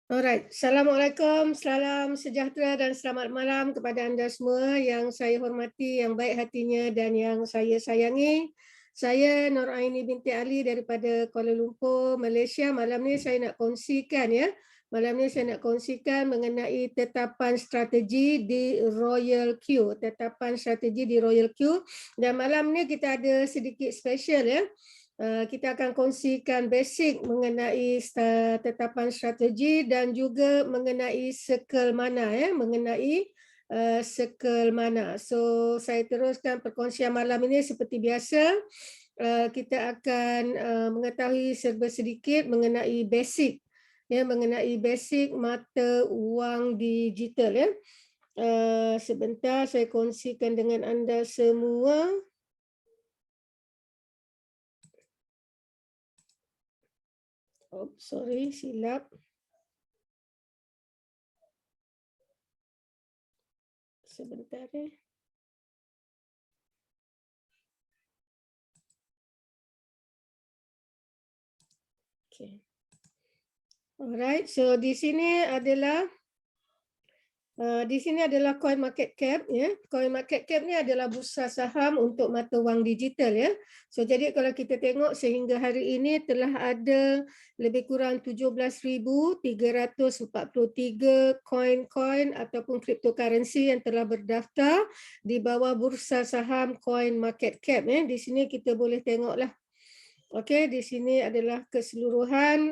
Alright, Assalamualaikum, salam sejahtera dan selamat malam kepada anda semua yang saya hormati, yang baik hatinya dan yang saya sayangi. Saya Nur Aini binti Ali daripada Kuala Lumpur, Malaysia. Malam ni saya nak kongsikan mengenai tetapan strategi di Royal Q, dan malam ni kita ada sedikit special ya. Kita akan kongsikan basic mengenai tetapan strategi dan juga mengenai circle mana circle mana. So saya teruskan perkongsian malam ini seperti biasa. Kita akan mengetahui serba sedikit mengenai basic mata wang digital ya. Sebentar saya kongsikan dengan anda semua. Oh, sorry, silap. Sebentar ya. Okay. Alright, so di sini adalah coin market cap ya. Coin market cap ni adalah bursa saham untuk mata wang digital ya. So jadi kalau kita tengok sehingga hari ini telah ada lebih kurang 17,343 coin ataupun cryptocurrency yang telah berdaftar di bawah bursa saham coin market cap ya. Di sini kita boleh tengoklah. Okey, di sini adalah keseluruhan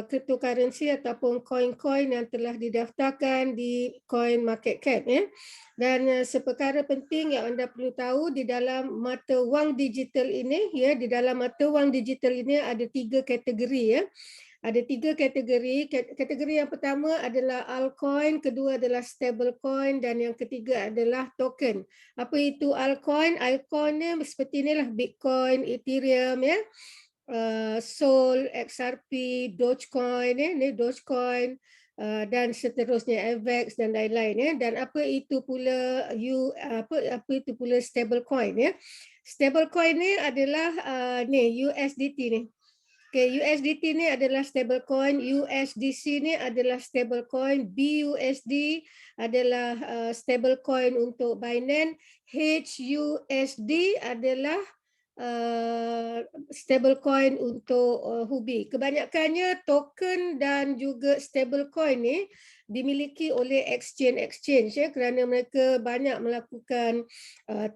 cryptocurrency ataupun koin-koin yang telah didaftarkan di coin market cap ya. Dan seperkara penting yang anda perlu tahu di dalam mata wang digital ini ya, di dalam mata wang digital ini ada 3 kategori ya. Ada 3 kategori. Kategori yang pertama adalah altcoin, kedua adalah stablecoin dan yang ketiga adalah token. Apa itu altcoin? Altcoin ni seperti inilah Bitcoin, Ethereum ya. Sol, XRP, Dogecoin ni Dogecoin dan seterusnya AVAX dan lain-lain ya. Dan apa itu pula stablecoin ya. Stablecoin ni adalah ni USDT ni. Okay, USDT ni adalah stablecoin, USDC ni adalah stablecoin, BUSD adalah stablecoin untuk Binance, HUSD adalah stablecoin untuk Huobi. Kebanyakannya token dan juga stablecoin ni dimiliki oleh exchange ya, kerana mereka banyak melakukan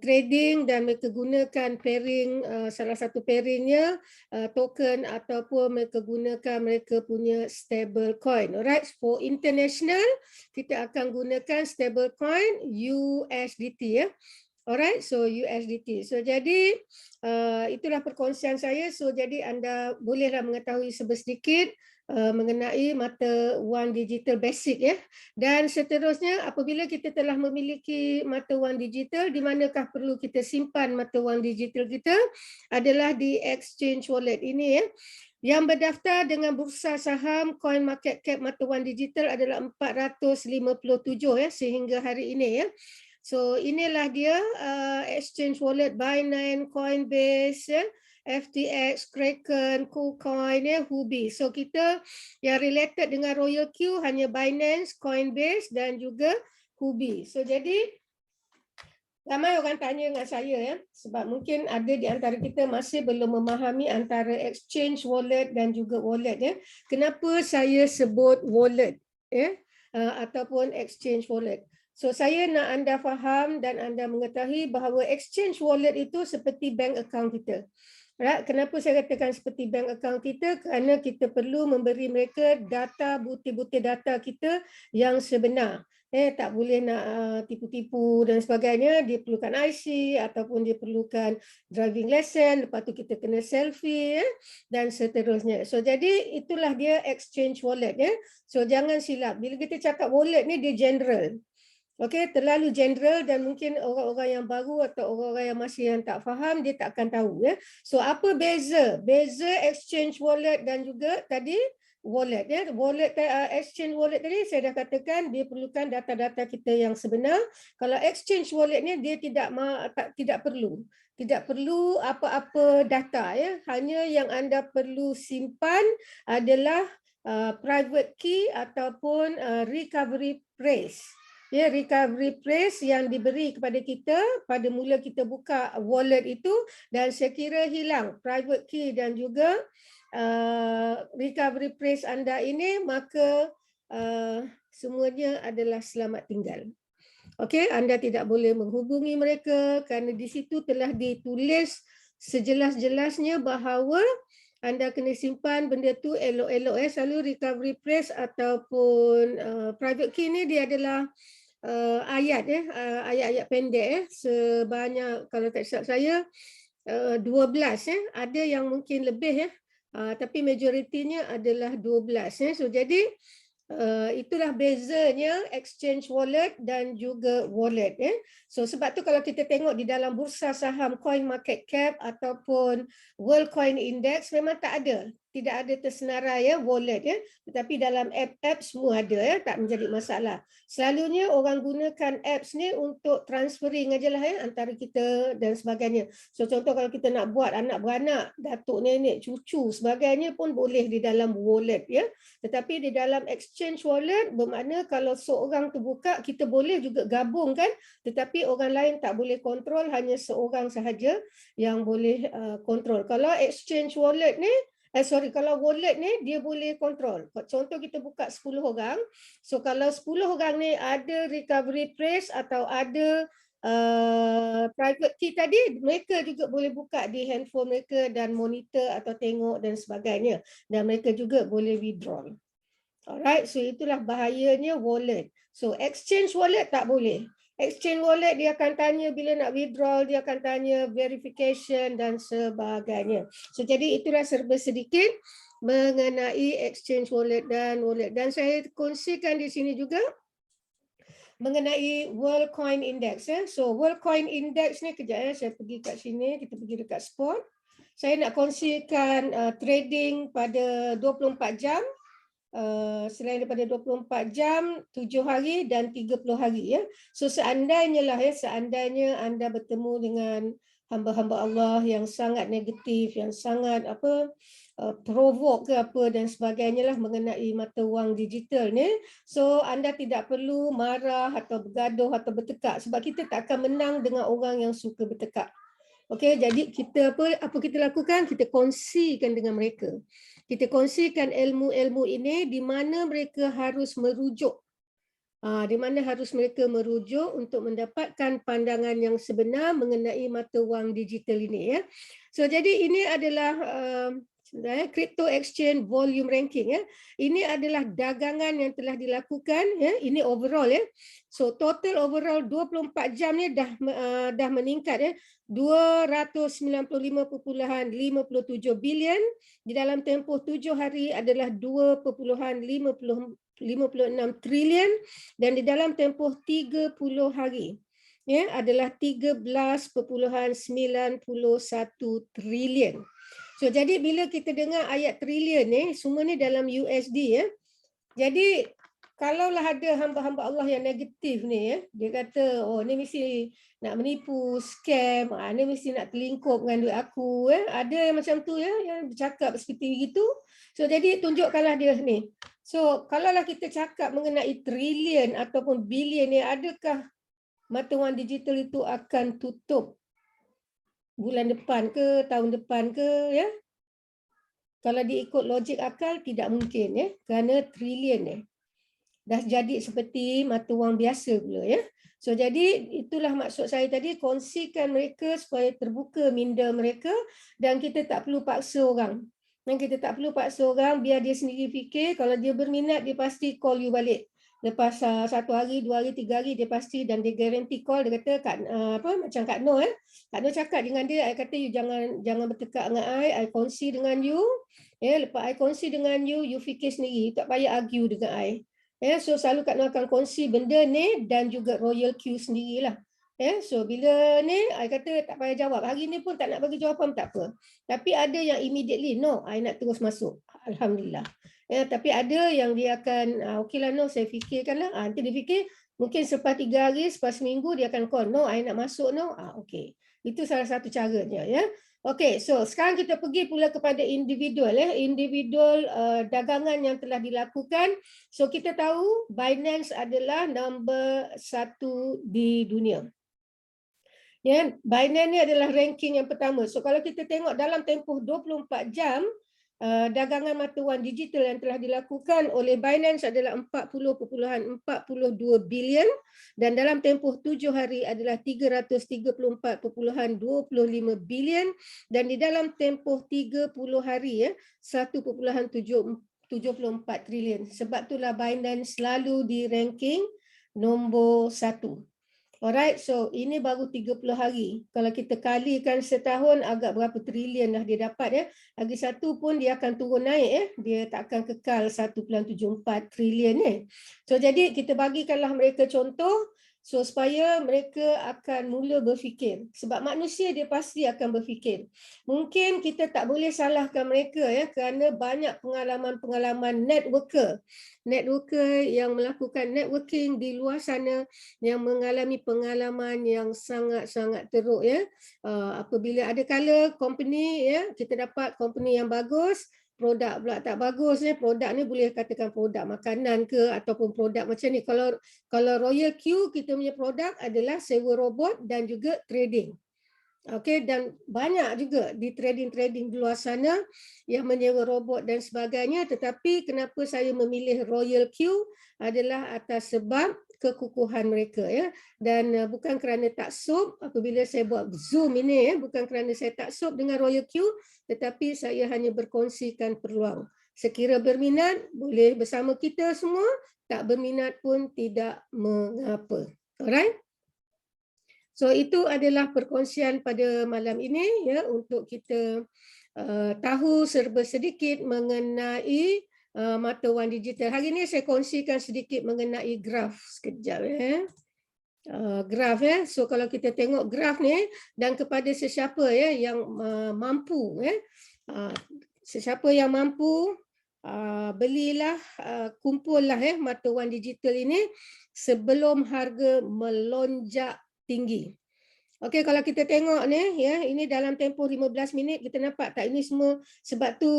trading dan mereka gunakan pairing, salah satu pairingnya token ataupun mereka punya stablecoin. Alright, for international kita akan gunakan stablecoin USDT ya. Alright, so USDT. So jadi itulah perkongsian saya. So jadi anda bolehlah mengetahui sedikit mengenai mata wang digital basic ya. Dan seterusnya apabila kita telah memiliki mata wang digital, di manakah perlu kita simpan mata wang digital kita adalah di exchange wallet ini ya. Yang berdaftar dengan bursa saham coin market cap mata wang digital adalah 457 ya sehingga hari ini ya. So inilah dia exchange wallet Binance, Coinbase, FTX, Kraken, KuCoin, Huobi. So kita yang related dengan Royal Q hanya Binance, Coinbase dan juga Huobi. So jadi ramai orang tanya dengan saya ya, sebab mungkin ada di antara kita masih belum memahami antara exchange wallet dan juga wallet ya. Kenapa saya sebut wallet ya ataupun exchange wallet? So saya nak anda faham dan anda mengetahui bahawa exchange wallet itu seperti bank account kita. Right? Kenapa saya katakan seperti bank account kita? Kerana kita perlu memberi mereka data, butir-butir data kita yang sebenar. Tak boleh nak tipu-tipu dan sebagainya. Dia perlukan IC ataupun dia perlukan driving lesson. Lepas tu kita kena selfie dan seterusnya. So jadi itulah dia exchange wallet ya. So jangan silap. Bila kita cakap wallet ni dia general. Okey, terlalu general dan mungkin orang-orang yang baru atau orang-orang yang masih yang tak faham dia tak akan tahu ya. So apa beza? Beza exchange wallet dan juga tadi wallet ya. Wallet exchange wallet tadi saya dah katakan dia perlukan data-data kita yang sebenar. Kalau exchange wallet ni dia tidak perlu apa-apa data ya. Hanya yang anda perlu simpan adalah private key ataupun recovery phrase. Ya, recovery phrase yang diberi kepada kita pada mula kita buka wallet itu, dan sekira hilang private key dan juga recovery phrase anda ini, maka semuanya adalah selamat tinggal. Okey, anda tidak boleh menghubungi mereka kerana di situ telah ditulis sejelas-jelasnya bahawa anda kena simpan benda tu elok-elok. Selalu recovery phrase ataupun private key ni dia adalah ayat-ayat pendek sebanyak, kalau tak silap saya 12 ada yang mungkin lebih tapi majoritinya adalah 12 So jadi itulah bezanya exchange wallet dan juga wallet. So sebab tu kalau kita tengok di dalam bursa saham Coin Market Cap ataupun World Coin Index memang tidak ada tersenarai wallet tetapi dalam app semua ada tak menjadi masalah. Selalunya orang gunakan apps ni untuk transferring ajalah antara kita dan sebagainya. So contoh kalau kita nak buat anak beranak, datuk, nenek, cucu sebagainya pun boleh di dalam wallet tetapi di dalam exchange wallet bermakna kalau seorang tu buka, kita boleh juga gabung kan, tetapi orang lain tak boleh kontrol, hanya seorang sahaja yang boleh kontrol. Kalau exchange wallet ni kalau wallet ni dia boleh kontrol. Contoh kita buka 10 orang. So kalau 10 orang ni ada recovery phrase atau ada private key tadi, mereka juga boleh buka di handphone mereka dan monitor atau tengok dan sebagainya. Dan mereka juga boleh withdraw. Alright, so itulah bahayanya wallet. So exchange wallet tak boleh. Exchange wallet dia akan tanya bila nak withdraw, dia akan tanya verification dan sebagainya. So jadi itulah serba sedikit mengenai exchange wallet dan wallet. Dan saya kongsikan di sini juga mengenai World Coin Index. So World Coin Index ni kejap saya pergi kat sini, kita pergi dekat spot. Saya nak kongsikan trading pada 24 jam. Selain daripada 24 jam, 7 hari dan 30 hari So seandainya anda bertemu dengan hamba-hamba Allah yang sangat negatif, yang sangat provoke ke apa dan sebagainya lah mengenai mata wang digital ni, so anda tidak perlu marah atau bergaduh atau bertekak sebab kita tak akan menang dengan orang yang suka bertekak. Okey, jadi kita apa kita lakukan? Kita kongsikan dengan mereka. Kita kongsikan ilmu-ilmu ini di mana mereka harus merujuk. Di mana harus mereka merujuk untuk mendapatkan pandangan yang sebenar mengenai mata wang digital ini So jadi ini adalah crypto exchange volume ranking Ini adalah dagangan yang telah dilakukan ini overall So total overall 24 jam ni dah meningkat 295.57 bilion, di dalam tempoh 7 hari adalah 2.56 trilion dan di dalam tempoh 30 hari adalah 13.91 trilion. So jadi bila kita dengar ayat trilion ni, semua ni dalam USD Jadi kalaulah ada hamba-hamba Allah yang negatif ni dia kata ni mesti nak menipu, scam, ni mesti nak terlingkup dengan duit aku ada yang macam tu yang bercakap seperti itu. So jadi tunjukkanlah dia ni. So kalaulah kita cakap mengenai trilion ataupun bilion ni, adakah mata wang digital itu akan tutup bulan depan ke, tahun depan ke Kalau diikut logik akal tidak mungkin kerana trilion dah jadi seperti mata wang biasa pula So jadi itulah maksud saya tadi, kongsikan mereka supaya terbuka minda mereka dan kita tak perlu paksa orang. Dan kita tak perlu paksa orang, biar dia sendiri fikir, kalau dia berminat dia pasti call you balik. Lepas 1 hari, 2 hari, 3 hari dia pasti dan dia guarantee call, dia kata macam Kak Noh Kak Noh cakap dengan dia, I kata you jangan bertekak dengan I kongsi dengan you. Lepas I kongsi dengan you, you fikir sendiri, you tak payah argue dengan I. So selalu Kak Noh akan kongsi benda ni dan juga royal queue sendirilah. So bila ni, I kata tak payah jawab. Hari ni pun tak nak bagi jawapan tak apa. Tapi ada yang immediately, no, I nak terus masuk. Alhamdulillah. Tapi ada yang dia akan, okeylah no, saya fikirkanlah. Nanti dia fikir, mungkin selepas 3 hari, selepas seminggu dia akan call, no, I nak masuk no. Okey. Itu salah satu caranya Okey, so sekarang kita pergi pula kepada individual individual dagangan yang telah dilakukan. So kita tahu Binance adalah nombor 1 di dunia. Ya, Binance ni adalah ranking yang pertama. So kalau kita tengok dalam tempoh 24 jam, dagangan mata wang digital yang telah dilakukan oleh Binance adalah 40.42 bilion dan dalam tempoh 7 hari adalah 334.25 bilion dan di dalam tempoh 30 hari 1.74 trilion. Sebab itulah Binance selalu di ranking nombor 1. Alright, so ini baru 30 hari. Kalau kita kalikan setahun, agak berapa trilion dah dia dapat ya. Lagi satu pun dia akan turun naik ya. Dia tak akan kekal 1.74 trilion ya. So jadi kita bagikanlah mereka contoh so supaya mereka akan mula berfikir. Sebab manusia dia pasti akan berfikir. Mungkin kita tak boleh salahkan mereka ya kerana banyak pengalaman-pengalaman networker yang melakukan networking di luar sana yang mengalami pengalaman yang sangat-sangat teruk ya. Apabila ada kala company ya, kita dapat company yang bagus, produk pula tak bagus ya. Produk ni boleh katakan produk makanan ke ataupun produk macam ni. Kalau Royal Q kita punya produk adalah sewa robot dan juga trading. Okey, dan banyak juga di trading-trading di luar sana yang menyewa robot dan sebagainya, tetapi kenapa saya memilih Royal Q adalah atas sebab kekukuhan mereka ya, dan bukan kerana tak sop apabila saya buat Zoom ini ya, bukan kerana saya tak sop dengan Royal Q, tetapi saya hanya berkongsikan peluang. Sekira berminat boleh bersama kita semua, tak berminat pun tidak mengapa. Alright? So itu adalah perkongsian pada malam ini ya untuk kita tahu serba sedikit mengenai mata wang digital. Hari ini saya kongsikan sedikit mengenai graf sekejap ya. Graf ya. So kalau kita tengok graf ni dan kepada sesiapa ya yang mampu ya. Sesiapa yang mampu belilah kumpullah ya mata wang digital ini sebelum harga melonjak tinggi. Okey, kalau kita tengok ni ya, ini dalam tempoh 15 minit kita nampak tak ini semua sebab tu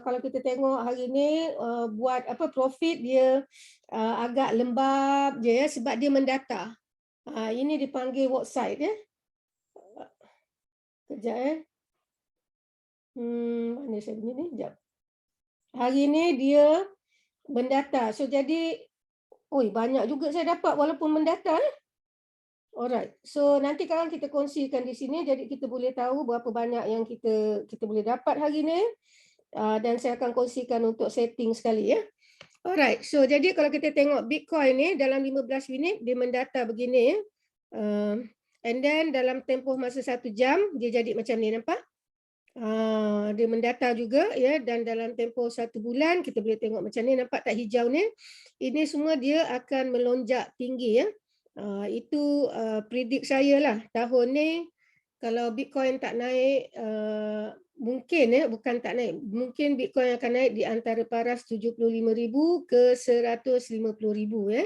kalau kita tengok hari ni buat apa profit dia agak lembab je ya sebab dia mendata. Ini dipanggil walk side ya. Kejap ya. Mana saya punya ni? Kejap. Hari ni dia mendata. So jadi banyak juga saya dapat walaupun mendata ya. Alright, so nanti kalau kita kongsikan di sini, jadi kita boleh tahu berapa banyak yang kita boleh dapat hari ini, dan saya akan kongsikan untuk setting sekali ya. Alright, so jadi kalau kita tengok Bitcoin ni dalam 15 minit dia mendata begini ya, and then dalam tempoh masa 1 jam dia jadi macam ni nampak. Dia mendata juga ya, dan dalam tempoh 1 bulan kita boleh tengok macam ni, nampak tak hijau ni? Ini semua dia akan melonjak tinggi ya. Itu predik saya lah tahun ni kalau Bitcoin tak naik mungkin ya, bukan tak naik, mungkin Bitcoin akan naik di antara paras 75,000 ke 150,000 ya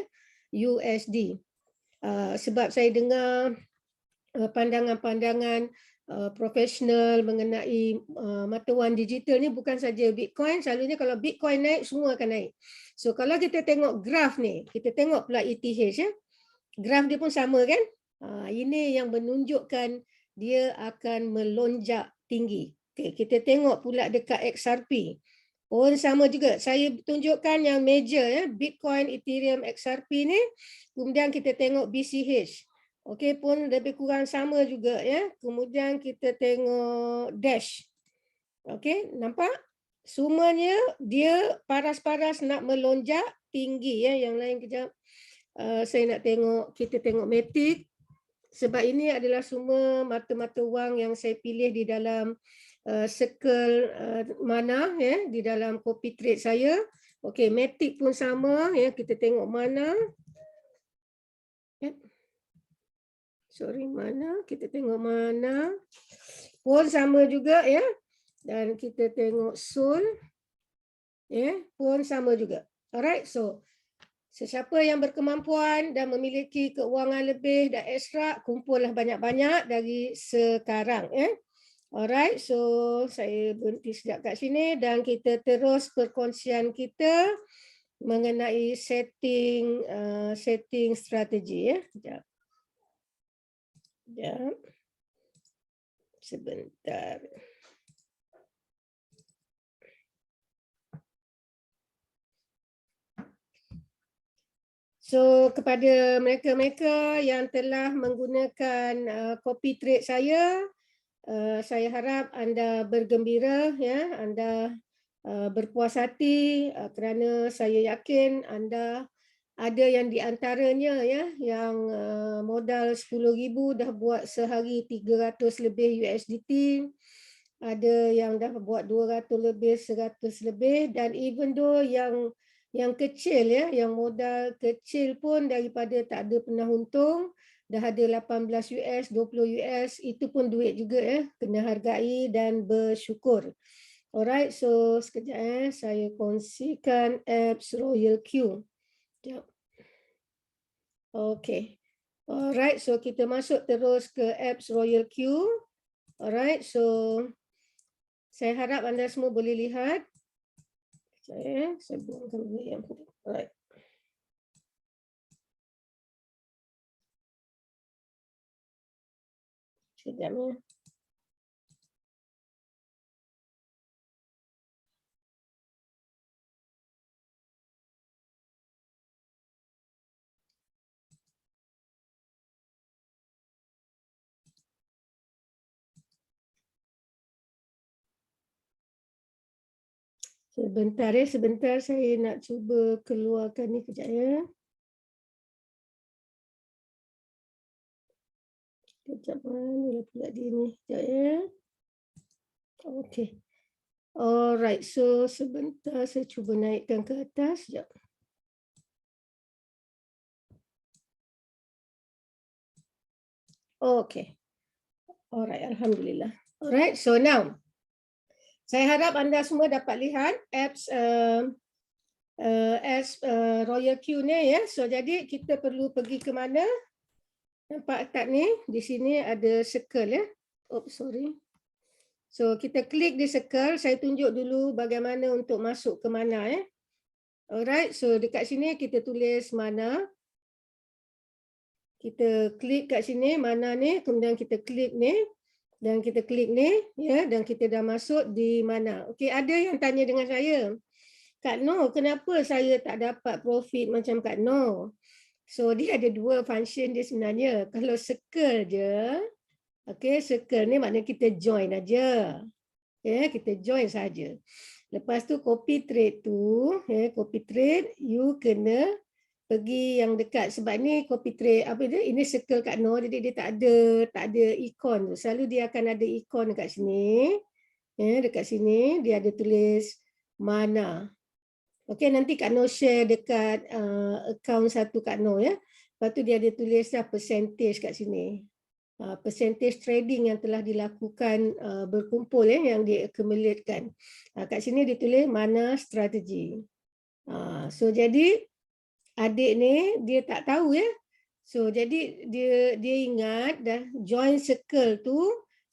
USD. Sebab saya dengar pandangan-pandangan profesional mengenai mata wang digital ni bukan saja Bitcoin, selalunya kalau Bitcoin naik semua akan naik. So kalau kita tengok graf ni, kita tengok pula ETH ya. Graf dia pun sama kan? Ini yang menunjukkan dia akan melonjak tinggi. Okay, kita tengok pula dekat XRP. Pun sama juga. Saya tunjukkan yang major ya, Bitcoin, Ethereum, XRP ni. Kemudian kita tengok BCH. Okey, pun lebih kurang sama juga ya. Kemudian kita tengok Dash. Okey, nampak? Semuanya dia paras-paras nak melonjak tinggi ya. Yang lain kejap. Saya nak tengok, kita tengok Matic sebab ini adalah semua mata-mata wang yang saya pilih di dalam circle mana ya, di dalam copy trade saya. Okey, Matic pun sama ya, kita tengok mana. Sorry, mana? Kita tengok mana. Pun sama juga ya. Dan kita tengok Sol. Ya, pun sama juga. Alright, so sesiapa yang berkemampuan dan memiliki keuangan lebih dan ekstra, kumpullah banyak-banyak dari sekarang. Alright, so saya berhenti sekejap kat sini dan kita terus perkongsian kita mengenai setting strategi ya. Sekejap. Sekejap. Sebentar. So kepada mereka-mereka yang telah menggunakan copy trade saya harap anda bergembira ya, anda berpuas hati kerana saya yakin anda ada yang di antaranya ya yang modal 10,000 dah buat sehari 300 lebih USDT, ada yang dah buat 200 lebih, 100 lebih, dan even though yang kecil ya, yang modal kecil pun daripada tak ada pernah untung, dah ada 18 US, 20 US, itu pun duit juga ya, kena hargai dan bersyukur. Alright, so sekejap saya kongsikan apps Royal Q. Sekejap. Okay. Alright, so kita masuk terus ke apps Royal Q. Alright, so saya harap anda semua boleh lihat. Saya buangkan dulu yang penting. Alright. Sekejap ya. Sebentar saya nak cuba keluarkan ni kejap ya. Kejap mana pula dia ni. Kejap ya. Okay. Alright, so sebentar saya cuba naikkan ke atas. Sekejap. Okay. Alright, alhamdulillah. Alright, so now saya harap anda semua dapat lihat apps Royal Q ni ya. So jadi kita perlu pergi ke mana? Nampak tak ni? Di sini ada circle ya. Oh, sorry. So kita klik di circle, saya tunjuk dulu bagaimana untuk masuk ke mana ya. Alright, so dekat sini kita tulis mana. Kita klik kat sini mana ni, kemudian kita klik ni dan kita klik ni ya, dan kita dah masuk di mana. Okey, ada yang tanya dengan saya, Kak Noh, kenapa saya tak dapat profit macam Kak Noh? So dia ada dua function dia sebenarnya. Kalau circle je, okey, circle ni maknanya kita join aja. Ya, kita join saja. Lepas tu copy trade tu, ya, copy trade you kena pergi yang dekat sebab ni copy trade apa dia, ini circle kat Noh, jadi dia tak ada ikon tu. Selalu dia akan ada ikon dekat sini. Ya, dekat sini dia ada tulis mana. Okey, nanti Kak Noh share dekat akaun satu Kak Noh ya. Lepas tu dia ada tulis dah percentage kat sini. Percentage trading yang telah dilakukan berkumpul yang diakumulasikan. Kat sini ditulis mana strategi. So jadi adik ni dia tak tahu ya. So jadi dia ingat dah join circle tu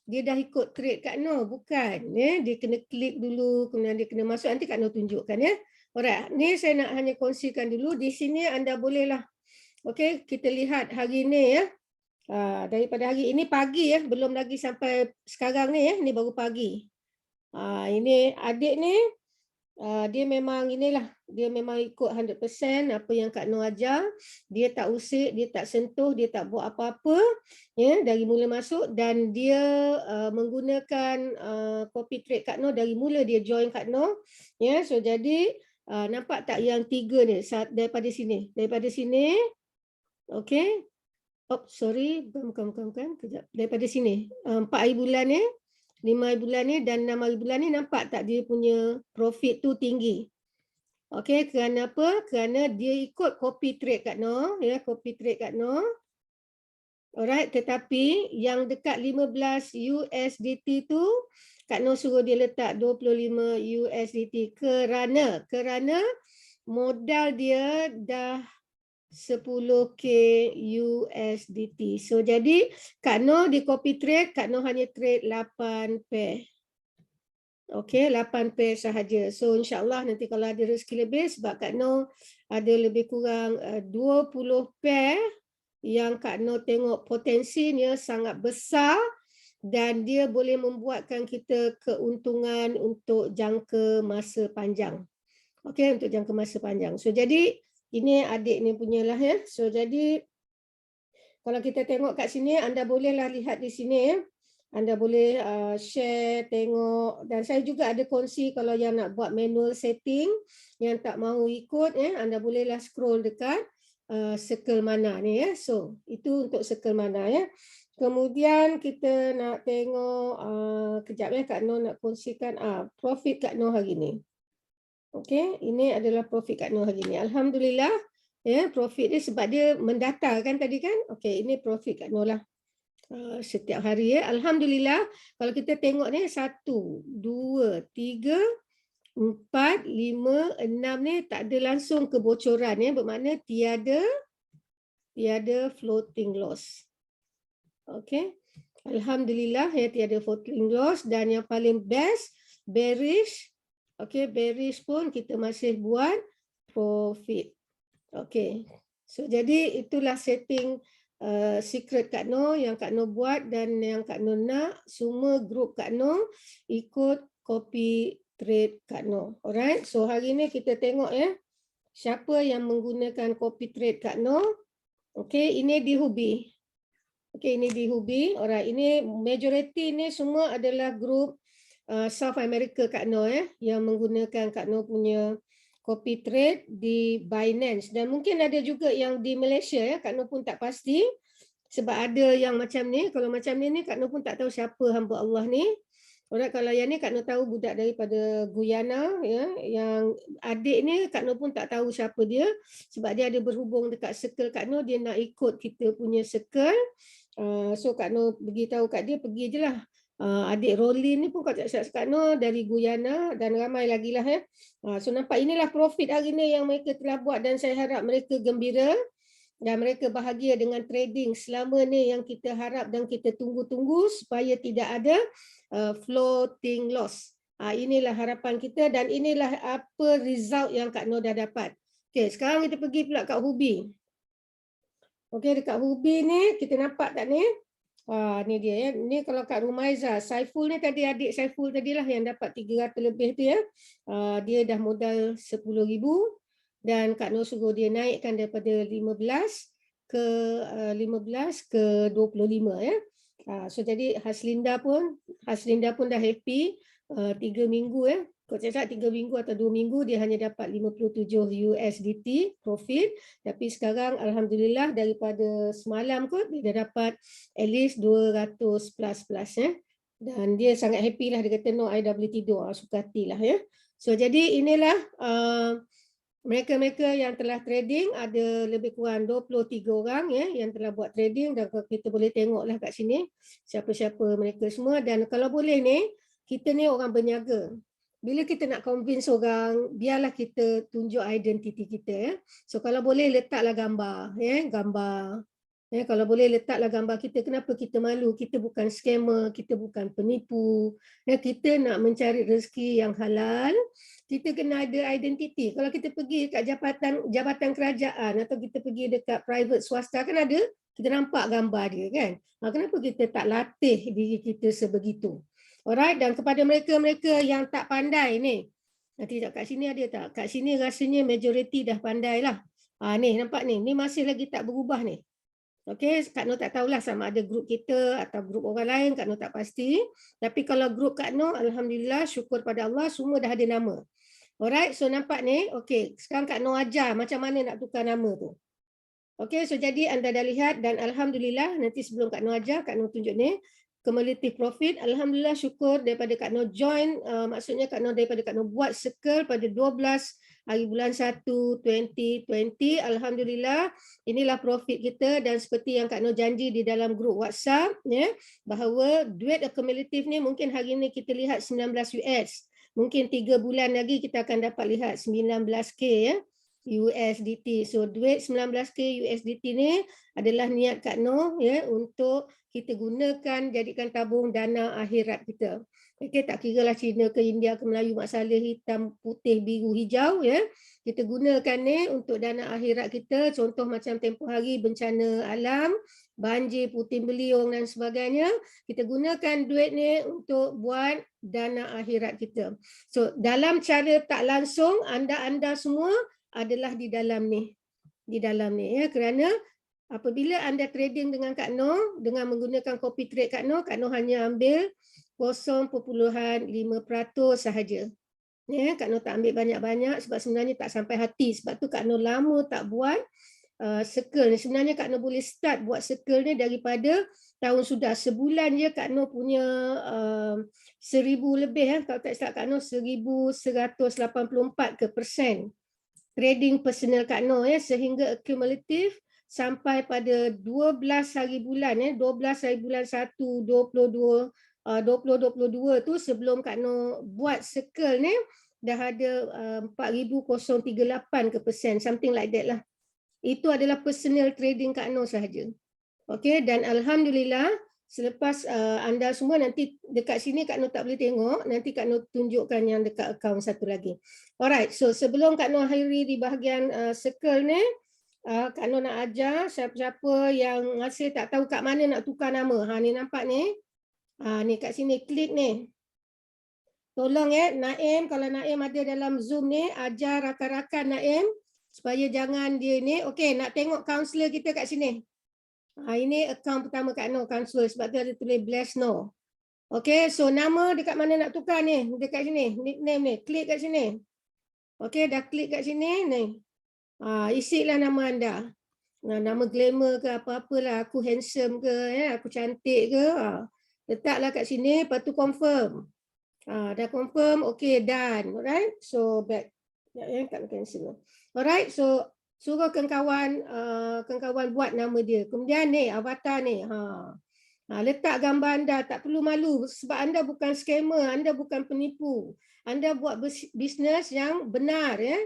dia dah ikut trade Kak Noh, bukan ya. Dia kena klik dulu, kemudian dia kena masuk, nanti Kak Noh tunjukkan ya. Alright, ni saya nak hanya kongsikan dulu. Di sini anda bolehlah. Okey, kita lihat hari ni ya. Daripada hari ini pagi ya, belum lagi sampai sekarang ni ya, ni baru pagi. Ini adik ni dia memang inilah, dia memang ikut 100% apa yang Kak Noh ajar. Dia tak usik, dia tak sentuh, dia tak buat apa-apa ya dari mula masuk, dan dia menggunakan copy trade Kak Noh dari mula dia join Kak Noh ya. So jadi nampak tak yang tiga ni daripada sini okey. Oh, sorry, bukan. Kejap. Daripada sini. 4 hari bulan ni, 5 hari bulan ni dan 6 hari bulan ni, nampak tak dia punya profit tu tinggi. Okey, kerana apa? Kerana dia ikut copy trade Kak Noh, ya, copy trade Kak Noh. Alright, tetapi yang dekat 15 USDT tu, Kak Noh suruh dia letak 25 USDT kerana modal dia dah 10K USDT. So jadi Kak Noh di copy trade, Kak Noh hanya trade 8 pair. Okey, 8 pair sahaja. So insya-Allah nanti kalau ada rezeki lebih sebab Kak Noh ada lebih kurang 20 pair yang Kak Noh tengok potensinya sangat besar dan dia boleh membuatkan kita keuntungan untuk jangka masa panjang. Okey, untuk jangka masa panjang. So jadi ini adik ni punyalah ya. So jadi kalau kita tengok kat sini, anda bolehlah lihat di sini ya. Anda boleh share, tengok. Dan saya juga ada kongsi kalau yang nak buat manual setting, yang tak mahu ikut, anda bolehlah scroll dekat circle mana ni ya. So, itu untuk circle mana ya. Kemudian kita nak tengok, kejap ya Kak Noh nak kongsikan profit Kak Noh hari ni. Okey, ini adalah profit Kak Noh hari ni. Alhamdulillah, ya profit dia sebab dia mendata kan tadi kan. Okey, ini profit Kak Noh lah. Setiap hari ya. Alhamdulillah, kalau kita tengok ni 1, 2, 3, 4, 5, 6 ni tak ada langsung kebocoran ya. Bermakna tiada floating loss. Okey. Alhamdulillah ya tiada floating loss dan yang paling best bearish. Okey, bearish pun kita masih buat profit. Okey. So jadi itulah setting secret Kak Noh yang Kak Noh buat dan yang Kak Noh nak semua grup Kak Noh ikut copy trade Kak Noh. Alright. So hari ni kita tengok ya siapa yang menggunakan copy trade Kak Noh. Okey, ini di Hubi. Okey, ini di Hubi. Alright, ini majority ni semua adalah grup South America Kak Noh ya yang menggunakan Kak Noh punya copy trade di Binance dan mungkin ada juga yang di Malaysia ya. Kak Noh pun tak pasti sebab ada yang macam ni. Kalau macam ni Kak Noh pun tak tahu siapa hamba Allah ni. Alright, kalau yang ni Kak Noh tahu budak daripada Guyana ya, yang adik ni Kak Noh pun tak tahu siapa dia sebab dia ada berhubung dekat circle Kak Noh, dia nak ikut kita punya circle. So Kak Noh beritahu kat dia pergi je lah. Adik Rolin ni pun Kak Noh dari Guyana dan ramai lagi lah ya. So nampak inilah profit hari ni yang mereka telah buat dan saya harap mereka gembira dan mereka bahagia dengan trading selama ni yang kita harap dan kita tunggu-tunggu supaya tidak ada floating loss. Inilah harapan kita dan inilah apa result yang Kak Noh dah dapat. Okay, sekarang kita pergi pula kat Hubi. Okay, dekat Hubi ni kita nampak tak ni? Ni dia ya. Ni kalau Kak Rumaiza, Saiful ni tadi adik Saiful tadilah yang dapat 300 lebih tu ya. Dia dah modal 10,000 dan Kak Noh suruh dia naikkan daripada 15 ke 25 ya. So jadi Haslinda pun dah happy 3 minggu ya. Kau cakap 3 minggu atau 2 minggu dia hanya dapat 57 USDT profit, tapi sekarang alhamdulillah daripada semalam kot dia dah dapat at least 200 plus ya. Dan dia sangat happy lah, dia kata no I dah boleh tidur, suka hati lah ya. So jadi inilah mereka-mereka yang telah trading, ada lebih kurang 23 orang ya yang telah buat trading dan kita boleh tengoklah kat sini siapa-siapa mereka semua. Dan kalau boleh ni kita ni orang berniaga. Bila kita nak convince orang, biarlah kita tunjuk identiti kita ya. So kalau boleh letaklah gambar ya, gambar. Ya, kalau boleh letaklah gambar kita. Kenapa kita malu? Kita bukan scammer, kita bukan penipu. Ya, kita nak mencari rezeki yang halal. Kita kena ada identiti. Kalau kita pergi kat jabatan kerajaan atau kita pergi dekat private swasta kan ada, kita nampak gambar dia kan. Kenapa kita tak latih diri kita sebegitu? Alright, dan kepada mereka-mereka yang tak pandai ni, nanti kat sini ada tak? Kat sini rasanya majority dah pandai lah. Ni nampak ni masih lagi tak berubah ni. Okey, Kak Noh tak tahulah sama ada grup kita atau grup orang lain, Kak Noh tak pasti. Tapi kalau grup Kak Noh, alhamdulillah syukur pada Allah semua dah ada nama. Alright, so nampak ni, okey, sekarang Kak Noh ajar macam mana nak tukar nama tu. Okey, so jadi anda dah lihat dan alhamdulillah nanti sebelum Kak Noh ajar, Kak Noh tunjuk ni cumulative profit. Alhamdulillah syukur daripada Kak Noh join, maksudnya Kak Noh daripada Kak Noh buat circle pada 12 hari bulan 1 2020. Alhamdulillah inilah profit kita dan seperti yang Kak Noh janji di dalam grup WhatsApp ya, bahawa duit akumulatif ni mungkin hari ni kita lihat 19 US. Mungkin 3 bulan lagi kita akan dapat lihat 19K ya. USDT. So duit 19K USDT ni adalah niat Kak Noh ya untuk kita gunakan jadikan tabung dana akhirat kita. Okey, tak kira lah Cina ke India ke Melayu, masalah hitam, putih, biru, hijau ya. Kita gunakan ni untuk dana akhirat kita. Contoh macam tempoh hari bencana alam, banjir, puting beliung dan sebagainya. Kita gunakan duit ni untuk buat dana akhirat kita. So dalam cara tak langsung anda semua adalah di dalam ni ya, kerana apabila anda trading dengan Kak Noh dengan menggunakan copy trade Kak Noh hanya ambil 0.5% sahaja ya. Kak Noh tak ambil banyak-banyak sebab sebenarnya tak sampai hati, sebab tu Kak Noh lama tak buat circle ni. Sebenarnya Kak Noh boleh start buat circle ni daripada tahun sudah, sebulan je Kak Noh punya 1000 lebih ya. Kalau tak silap Kak Noh 1184 persen trading personal Kak Noh ya, sehingga akumulatif sampai pada 12 hari bulan ya, 12 hari bulan 1 2022 tu, sebelum Kak Noh buat circle ni dah ada 4038%, something like that lah. Itu adalah personal trading Kak Noh sahaja. Okey, dan alhamdulillah selepas anda semua nanti dekat sini Kak Noh tak boleh tengok, nanti Kak Noh tunjukkan yang dekat akaun satu lagi. Alright, so sebelum Kak Noh akhiri di bahagian circle ni, Kak Noh nak ajar siapa-siapa yang masih tak tahu kat mana nak tukar nama. Ni nampak ni. Ni kat sini, klik ni. Tolong ya, Naim, kalau Naim ada dalam Zoom ni, ajar rakan-rakan Naim supaya jangan dia ni. Okey, nak tengok kaunselor kita kat sini. Ini akaun pertama Kak Noh, kaunselor, sebab tu ada tulis Bless Noh. Okey, so nama dekat mana nak tukar ni? Dekat sini, nickname ni. Klik kat sini. Okey, dah klik kat sini ni. Isilah nama anda. Nama glamour ke apa-apalah, aku handsome ke ya, aku cantik ke. Letaklah kat sini, lepas tu confirm. Dah confirm, okey, done. Alright, so back. Ya, kat cancel. Alright, so suruh kawan-kawan buat nama dia. Kemudian ni avatar ni. Letak gambar anda, tak perlu malu sebab anda bukan scammer, anda bukan penipu. Anda buat bisnes yang benar ya.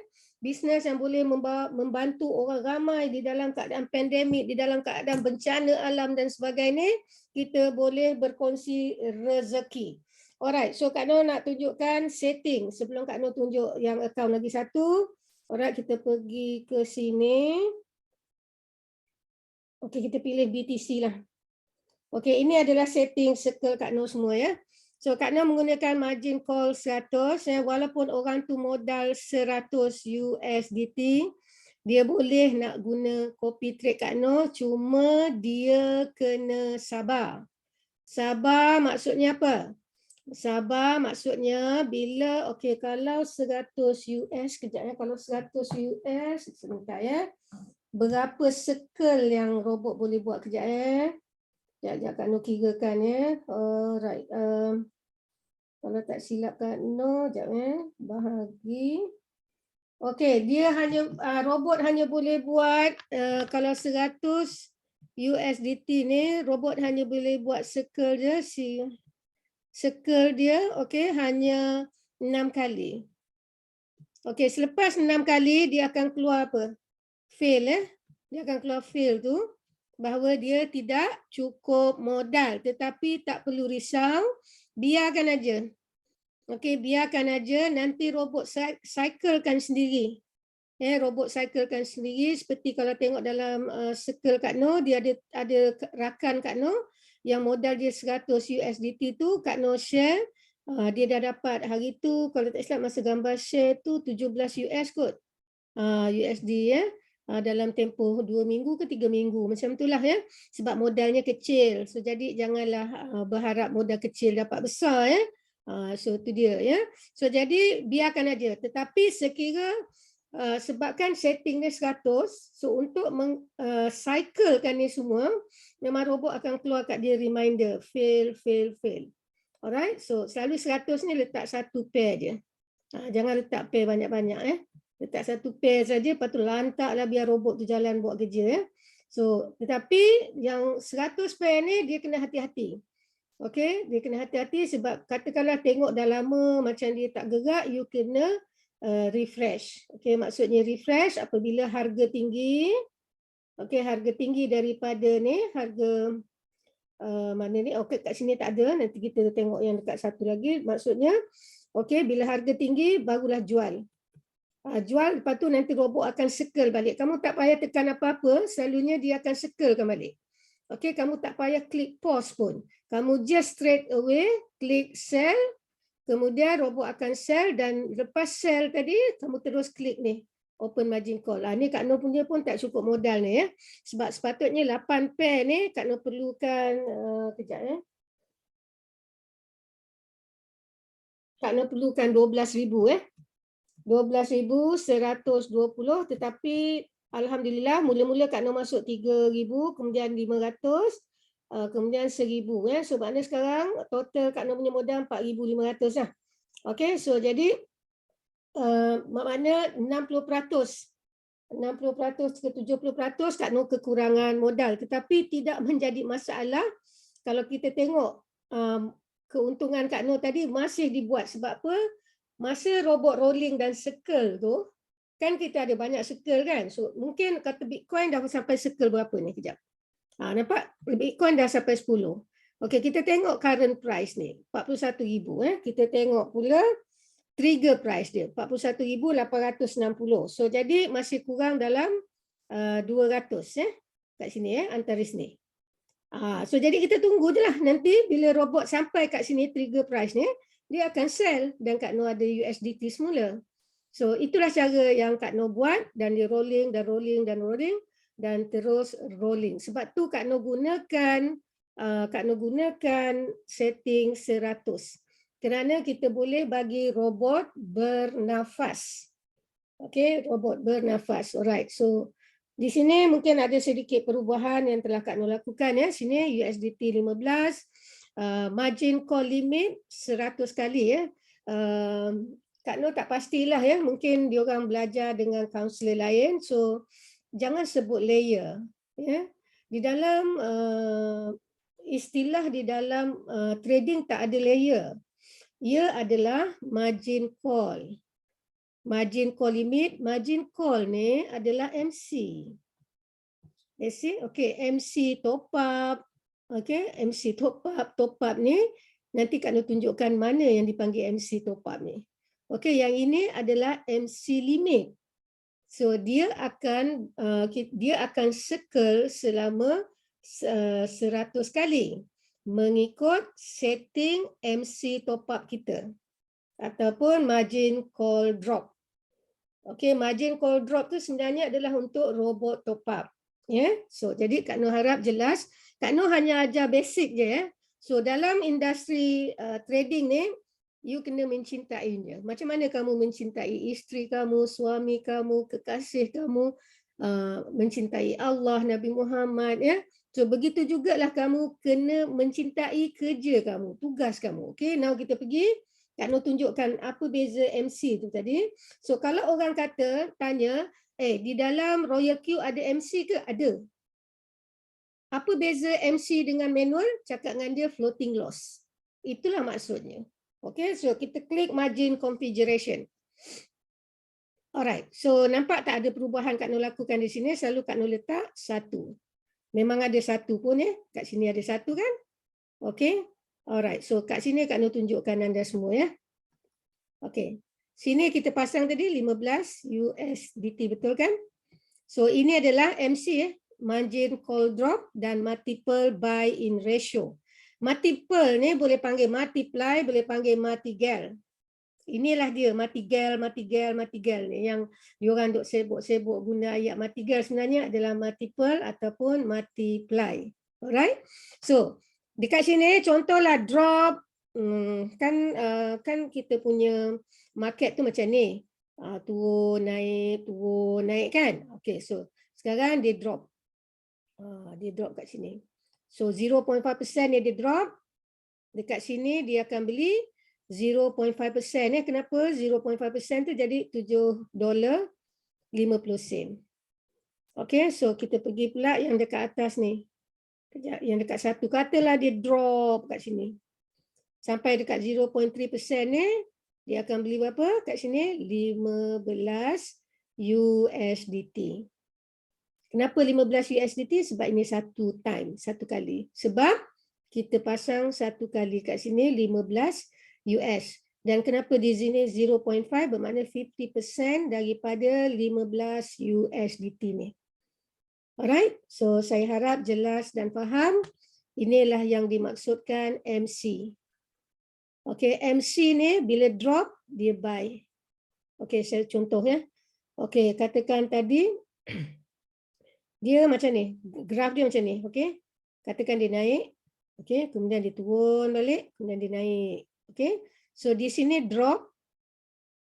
Bisnes yang boleh membantu orang ramai di dalam keadaan pandemik, di dalam keadaan bencana alam dan sebagainya. Kita boleh berkongsi rezeki. Alright, so Kak Noh nak tunjukkan setting sebelum Kak Noh tunjuk yang akaun lagi satu. Alright, kita pergi ke sini. Okey, kita pilih BTC lah. Okey, ini adalah setting circle Kak Noh semua ya. So Kak Noh menggunakan margin call 100 ya, walaupun orang tu modal 100 USDT, dia boleh nak guna copy trade Kak Noh, cuma dia kena sabar. Sabar maksudnya apa? Sabar maksudnya bila, okey, kalau 100 US, kejap ya, kalau 100 US, sebentar ya. Berapa circle yang robot boleh buat, kejap ya. Sekejap Kak Noh kirakan ya. Alright. Kalau tak silap Kak Noh, sekejap ya. Bahagi. Okey, dia hanya, robot hanya boleh buat, kalau 100 USDT ni, robot hanya boleh buat circle dia, circle dia, okey, hanya 6 kali. Okey, selepas 6 kali, dia akan keluar apa? Fail ya. Dia akan keluar fail tu, bahawa dia tidak cukup modal. Tetapi tak perlu risau, biarkan aja. Okey, biarkan aja, nanti robot cyclekan sendiri. Ya, robot cyclekan sendiri, seperti kalau tengok dalam circle Kak Noh, dia ada rakan Kak Noh yang modal dia 100 USDT tu, Kak Noh share, dia dah dapat hari tu, kalau tak silap masa gambar share tu 17 US kot. USD ya. Dalam tempoh 2 minggu ke 3 minggu, macam itulah ya. Sebab modalnya kecil. So jadi janganlah berharap modal kecil dapat besar ya. So itu dia ya. So jadi biarkan aja. Tetapi sekira sebabkan setting dia 100, so untuk cyclekan ni semua, memang robot akan keluar kat dia reminder, fail, fail, fail. Alright, so selalu 100 ni letak satu pair je. Jangan letak pair banyak-banyak ya. Letak satu pair saja, lepas tu lantaklah biar robot tu jalan buat kerja ya. So, tetapi yang 100 pair ni dia kena hati-hati. Okey, dia kena hati-hati sebab katakanlah tengok dah lama macam dia tak gerak, you kena refresh. Okey, maksudnya refresh apabila harga tinggi. Okey, harga tinggi daripada ni, harga mana ni? Okey, kat sini tak ada. Nanti kita tengok yang dekat satu lagi. Maksudnya, okey, bila harga tinggi barulah jual. Jual, lepas tu nanti robot akan circle balik. Kamu tak payah tekan apa-apa, selalunya dia akan circlekan balik. Okey, kamu tak payah klik pause pun. Kamu just straight away klik sell, kemudian robot akan sell dan lepas sell tadi, kamu terus klik ni, open margin call. Ni Kak Noh punya pun tak cukup modal ni ya. Sebab sepatutnya 8 pair ni Kak Noh perlukan, kejap ya. Kak Noh perlukan 12,000 12,120, tetapi alhamdulillah mula-mula Kak Noh masuk 3,000, kemudian 500, kemudian 1,000 ya. So maknanya sekarang total Kak Noh punya modal 4,500 lah. Okey, so jadi maknanya 60% ke 70% Kak Noh kekurangan modal, tetapi tidak menjadi masalah kalau kita tengok keuntungan Kak Noh tadi masih dibuat. Sebab apa? Masa robot rolling dan circle tu, kan kita ada banyak circle kan. So mungkin kata Bitcoin dah sampai circle berapa ni? Kejap. Nampak? Bitcoin dah sampai 10. Okey, kita tengok current price ni, 41,000 Kita tengok pula trigger price dia, 41,860. So jadi masih kurang dalam 200 kat sini antara sini. So jadi kita tunggu je lah, nanti bila robot sampai kat sini trigger price ni, dia akan sell dan Kak Noh ada USDT semula. So itulah cara yang Kak Noh buat, dan dia rolling dan rolling dan rolling dan terus rolling. Sebab tu Kak Noh gunakan setting 100. Kerana kita boleh bagi robot bernafas. Okey, robot bernafas. Alright. So di sini mungkin ada sedikit perubahan yang telah Kak Noh lakukan ya. Sini USDT 15. Margin call limit 100 kali ya. Kak Noh tak pastilah ya, mungkin diorang belajar dengan kaunselor lain, so jangan sebut layer ya. Di dalam istilah di dalam trading tak ada layer. Ia adalah margin call. Margin call limit, margin call ni adalah MC. Let's see, okay, MC top up. Okay, MC top up ni nanti Kak Noh tunjukkan mana yang dipanggil MC top up ni. Okay, yang ini adalah MC limit. So dia akan circle selama 100 kali mengikut setting MC top up kita ataupun margin call drop. Okay, margin call drop tu sebenarnya adalah untuk robot top up. So jadi Kak Noh harap jelas. Kak Noh hanya ajar basic je ya. So dalam industri trading ni, you kena mencintainya. Macam mana kamu mencintai isteri kamu, suami kamu, kekasih kamu, mencintai Allah, Nabi Muhammad ya. So begitu jugalah kamu kena mencintai kerja kamu, tugas kamu. Okay, now kita pergi. Kak Noh tunjukkan apa beza MC tu tadi. So kalau orang tanya, di dalam Royal Q ada MC ke? Ada. Apa beza MC dengan manual? Cakap dengan dia floating loss. Itulah maksudnya. Okay, so kita klik margin configuration. Alright, so nampak tak ada perubahan Kak Noh lakukan di sini? Selalu Kak Noh letak 1. Memang ada 1 pun ya. Kat sini ada 1 kan? Okay. Alright, so kat sini Kak Noh tunjukkan anda semua ya. Okay. Sini kita pasang tadi 15 USDT, betul kan? So ini adalah MC ya. Margin call drop dan multiple buy in ratio. Multiple ni boleh panggil multiply, boleh panggil martingale. Inilah dia martingale ni yang diorang duk sibuk guna ayat martingale, sebenarnya adalah multiple ataupun multiply. Alright. So dekat sini contohlah drop, kan kita punya market tu macam ni. Turun naik kan. Okay, so sekarang dia drop. Dia drop kat sini. So 0.5% dia drop. Dekat sini dia akan beli 0.5%. Kenapa 0.5% tu jadi $7.50. Okay, so kita pergi pula yang dekat atas ni. Kejap, yang dekat 1. Katalah dia drop kat sini. Sampai dekat 0.3% ni. Dia akan beli berapa kat sini? 15 USDT. Kenapa 15 USDT? Sebab ini satu kali. Sebab kita pasang satu kali kat sini 15 US. Dan kenapa di sini 0.5 bermakna 50% daripada 15 USDT ni. Alright, so saya harap jelas dan faham. Inilah yang dimaksudkan MC. Okay, MC ni bila drop, dia buy. Okay, saya contoh ya. Okay, katakan tadi, dia macam ni, graf dia macam ni, okay. Katakan dia naik, okay, kemudian dia turun balik, kemudian dia naik, okay. So di sini drop,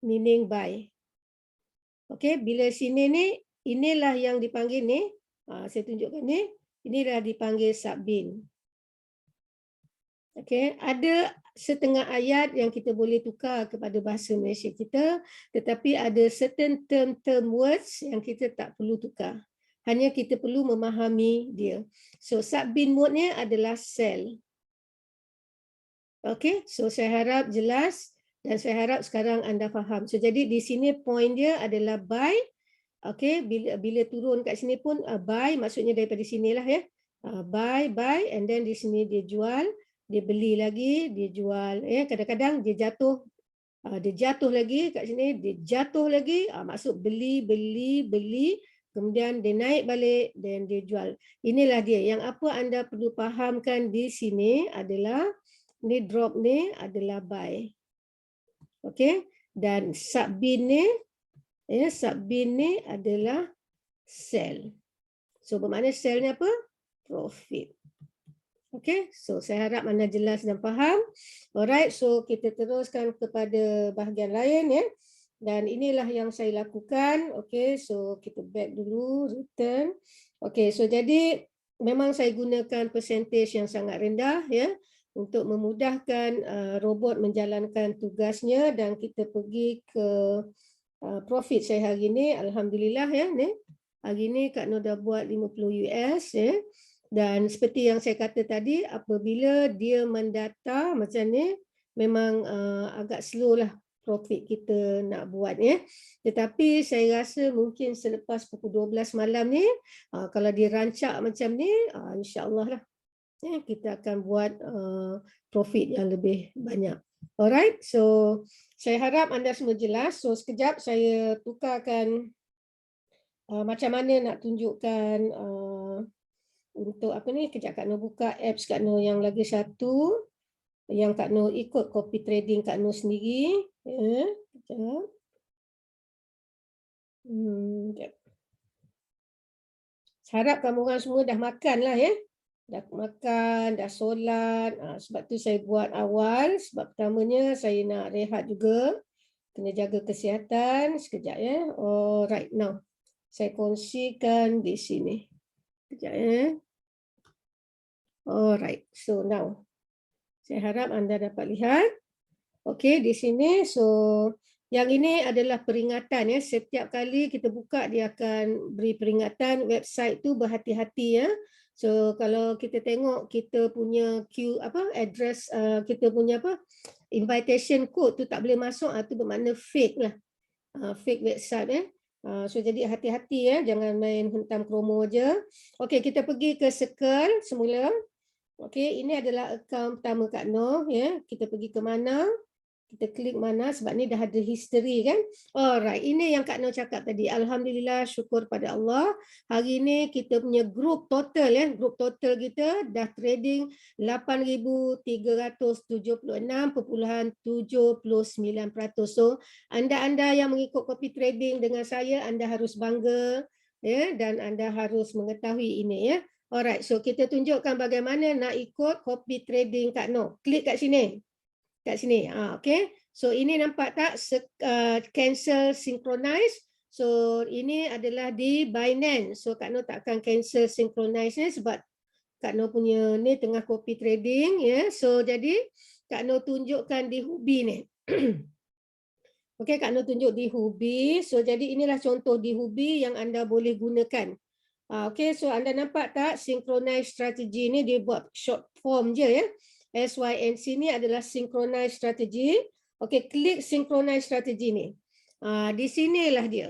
meaning buy. Okay, bila sini ni, inilah yang dipanggil ni, saya tunjukkan ni, inilah dipanggil subbin. Okay, ada setengah ayat yang kita boleh tukar kepada bahasa Malaysia kita, tetapi ada certain term words yang kita tak perlu tukar. Hanya kita perlu memahami dia. So subbin mode ni adalah sell. Okay, so saya harap jelas dan saya harap sekarang anda faham. So jadi di sini point dia adalah buy. Okay, bila turun kat sini pun buy, maksudnya daripada sinilah ya. Buy, and then di sini dia jual. Dia beli lagi, dia jual. Kadang-kadang dia jatuh lagi kat sini, dia jatuh lagi. Maksud beli, kemudian dia naik balik dan dia jual. Inilah dia. Yang apa anda perlu fahamkan di sini adalah ni drop ni adalah buy. Okay, dan subbin ni adalah sell. So bermakna sell ni apa? Profit. Okay, so saya harap anda jelas dan faham. Alright, so kita teruskan kepada bahagian lain ya. Dan inilah yang saya lakukan. Okay, so kita back dulu, return. Okay, so jadi memang saya gunakan percentage yang sangat rendah ya untuk memudahkan robot menjalankan tugasnya, dan kita pergi ke profit saya hari ini. Alhamdulillah ya ni. Hari ini Kak Nur dah buat 50 US ya. Dan seperti yang saya kata tadi, apabila dia mendata macam ni, memang agak slow lah profit kita nak buat ya. Tetapi saya rasa mungkin selepas pukul 12 malam ni, kalau dia rancak macam ni, insya-Allah lah ya, kita akan buat profit yang lebih banyak. Alright, so saya harap anda semua jelas. So sekejap saya tukarkan macam mana nak tunjukkan untuk apa ni, kejap Kak Nur buka apps Kak Nur yang lagi satu, yang Kak Nur ikut copy trading Kak Nur sendiri. Ya, kejap. Kejap. Harap kamu orang semua dah makan lah ya. Dah makan, dah solat. Sebab tu saya buat awal. Sebab pertamanya saya nak rehat juga. Kena jaga kesihatan. Sekejap ya. Alright, now. Saya kongsikan di sini. Sekejap ya. Alright, so now. Saya harap anda dapat lihat. Okey, di sini. So, yang ini adalah peringatan ya. Setiap kali kita buka, dia akan beri peringatan. Website tu berhati-hati ya. So, kalau kita tengok kita punya address, kita punya invitation code tu tak boleh masuk, tu bermakna fake lah. Fake website ya. So jadi hati-hati ya, jangan main hentam promo aja. Okey, kita pergi ke Circle semula. Okey, ini adalah akaun pertama Kak Noh ya. Kita pergi ke mana? Kita klik mana, sebab ni dah ada history kan. Alright, ini yang Kak Noh cakap tadi. Alhamdulillah, syukur pada Allah. Hari ini kita punya group total ya, group total kita dah trading 8,376.79%. So, anda-anda yang mengikut copy trading dengan saya, anda harus bangga ya, dan anda harus mengetahui ini ya. Alright, so kita tunjukkan bagaimana nak ikut copy trading Kak Noh. Klik kat sini. Kat sini. Okay. So ini nampak tak cancel synchronize. So ini adalah di Binance. So Kak Noh tak akan cancel synchronize ni sebab Kak Noh punya ni tengah copy trading ya. So jadi Kak Noh tunjukkan di Huobi ni. Okey, Kak Noh tunjuk di Huobi. So jadi inilah contoh di Huobi yang anda boleh gunakan. Okey, so anda nampak tak synchronize strategy ni dia buat short form je ya. SYNC ni adalah synchronized strategy. Okey, klik synchronize strategi ni. Di sinilah dia.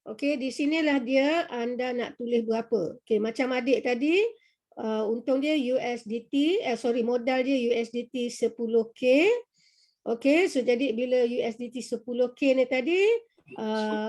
Okey, di sinilah dia anda nak tulis berapa. Okey, macam adik tadi, untung dia USDT, modal dia USDT 10K. Okey, so jadi bila USDT 10K ni tadi,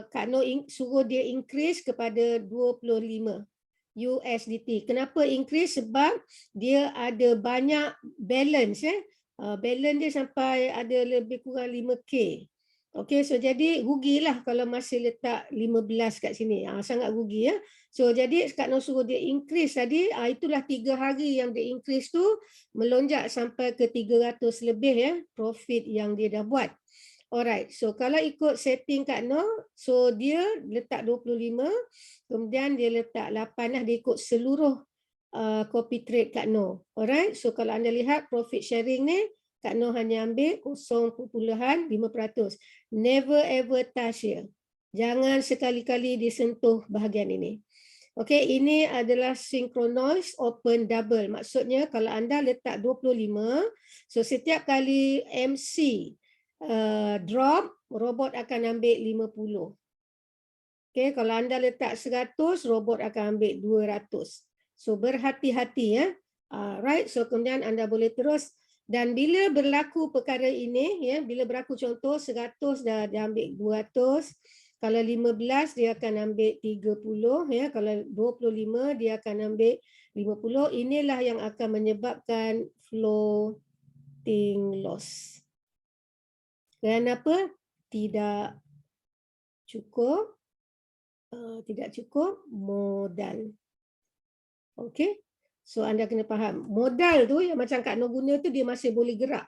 Kak Noh suruh dia increase kepada 25 USDT. Kenapa increase? Sebab dia ada banyak balance. Balance dia sampai ada lebih kurang 5K. Okey, so jadi rugilah kalau masih letak 15 kat sini. Sangat rugi ya. So jadi Kak Noh suruh dia increase tadi, itulah 3 hari yang dia increase tu melonjak sampai ke 300 lebih ya profit yang dia dah buat. Alright, so kalau ikut setting Kak Noh, so dia letak 25, kemudian dia letak 8 lah, dia ikut seluruh copy trade Kak Noh. Alright, so kalau anda lihat profit sharing ni, Kak Noh hanya ambil 0.5%. Never ever touch ya. Jangan sekali-kali disentuh bahagian ini. Okey, ini adalah synchronous open double. Maksudnya kalau anda letak 25, so setiap kali MC drop, robot akan ambil 50. Okey, kalau anda letak 100, robot akan ambil 200. So berhati-hati ya. Right, so kemudian anda boleh terus. Dan bila berlaku perkara ini, ya, bila berlaku contoh 100 dah ambil 200, kalau 15 dia akan ambil 30, ya, kalau 25 dia akan ambil 50. Inilah yang akan menyebabkan floating loss. Kenapa? Tidak cukup modal. Okey. So anda kena faham, modal tu yang macam Kak Noh guna tu dia masih boleh gerak.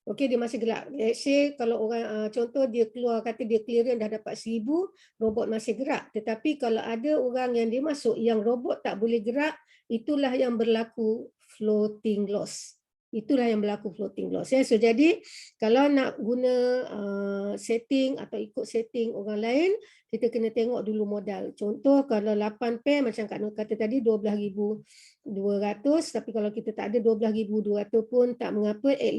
Okey, dia masih gerak. Let's say kalau orang contoh dia keluar kata dia clearance dah dapat 1000, robot masih gerak. Tetapi kalau ada orang yang dia masuk yang robot tak boleh gerak, itulah yang berlaku floating loss. Itulah yang berlaku floating loss. Ya. So jadi kalau nak guna setting atau ikut setting orang lain, kita kena tengok dulu modal. Contoh kalau 8 pair macam Kak Noh kata tadi 12,200, tapi kalau kita tak ada 12,200 pun tak mengapa, at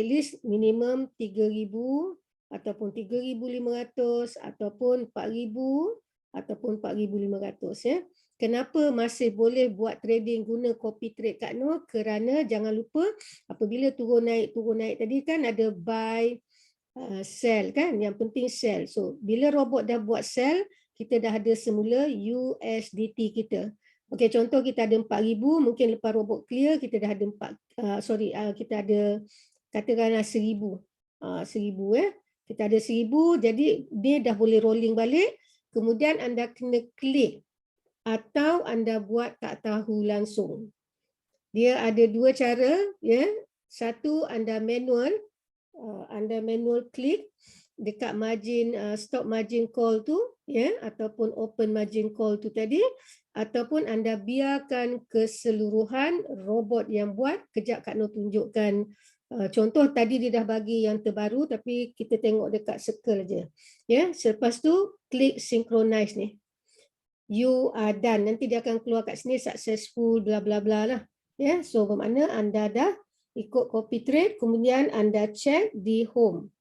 least minimum 3,000 ataupun 3,500 ataupun 4,000 ataupun 4,500 ya. Kenapa masih boleh buat trading guna copy trade Kak Noh? Kerana jangan lupa apabila turun naik tadi kan ada buy, sell kan, yang penting sell. So bila robot dah buat sell, kita dah ada semula USDT kita. Okey, contoh kita ada 4,000, mungkin lepas robot clear kita dah ada kita ada katakanlah 1,000. 1,000 ya. Kita ada 1,000, jadi dia dah boleh rolling balik. Kemudian anda kena klik atau anda buat tak tahu langsung. Dia ada dua cara ya. Satu anda manual klik dekat margin stop margin call tu ya, ataupun open margin call tu tadi, ataupun anda biarkan keseluruhan robot yang buat. Kejap Kak Noh tunjukkan contoh tadi dia dah bagi yang terbaru tapi kita tengok dekat circle je ya. Selepas tu klik synchronize ni. You are done. Nanti dia akan keluar kat sini successful bla bla bla lah. Ya, so bermakna anda dah ikut copy trade, kemudian anda check di home.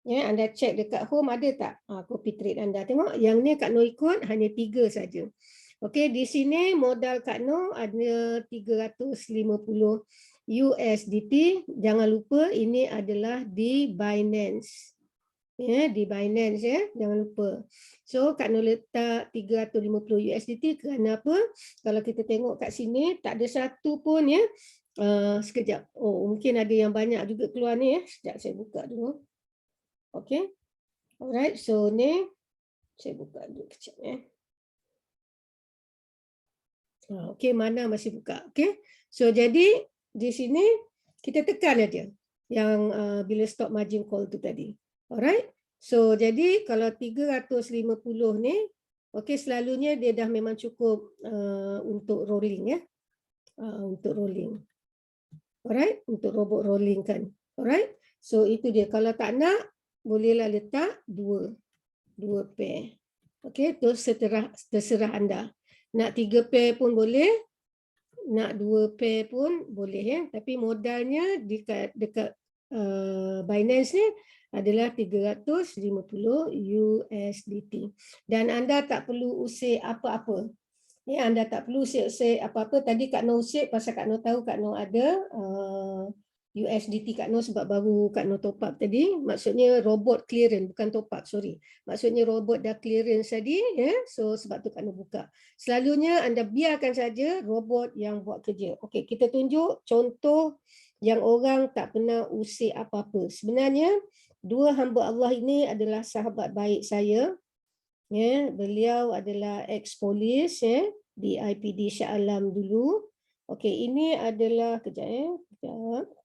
Ya, anda check dekat home ada tak copy trade anda. Tengok yang ni Kak Noh ikut hanya 3 saja. Okey, di sini modal Kak Noh ada 350 USDT. Jangan lupa ini adalah di Binance. Ya, di Binance ya, jangan lupa. So Kak Noh letak 350 USDT kerana apa? Kalau kita tengok kat sini tak ada satu pun ya. Sekejap. Oh, mungkin ada yang banyak juga keluar ni ya. Sekejap saya buka dulu. Okey. Alright, so ni saya buka dulu kejap ya. Okey, mana masih buka. Okey. So jadi di sini kita tekan aja yang bila stop margin call tu tadi. Alright. So jadi kalau 350 ni, okey, selalunya dia dah memang cukup untuk rolling ya. Untuk rolling. Alright, untuk robot rolling kan. Alright. So itu dia. Kalau tak nak, bolehlah letak dua pair. Okey, tu terserah anda. Nak 3 pair pun boleh, nak 2 pair pun boleh ya. Tapi modalnya dekat Binance ni adalah 350 USDT. Dan anda tak perlu usik apa-apa. Ya, anda tak perlu usik apa-apa. Tadi Kak Noh usik pasal Kak Noh tahu Kak Noh ada USDT Kak Noh sebab baru Kak Noh top up tadi. Maksudnya robot clearance, bukan top up, sorry. Maksudnya robot dah clearance tadi, ya. So sebab tu Kak Noh buka. Selalunya anda biarkan saja robot yang buat kerja. Okey, kita tunjuk contoh yang orang tak pernah usik apa-apa. Sebenarnya dua hamba Allah ini adalah sahabat baik saya. Ya, beliau adalah ex-polis, ya, di IPD Shah Alam dulu. Okey, ini adalah kejap.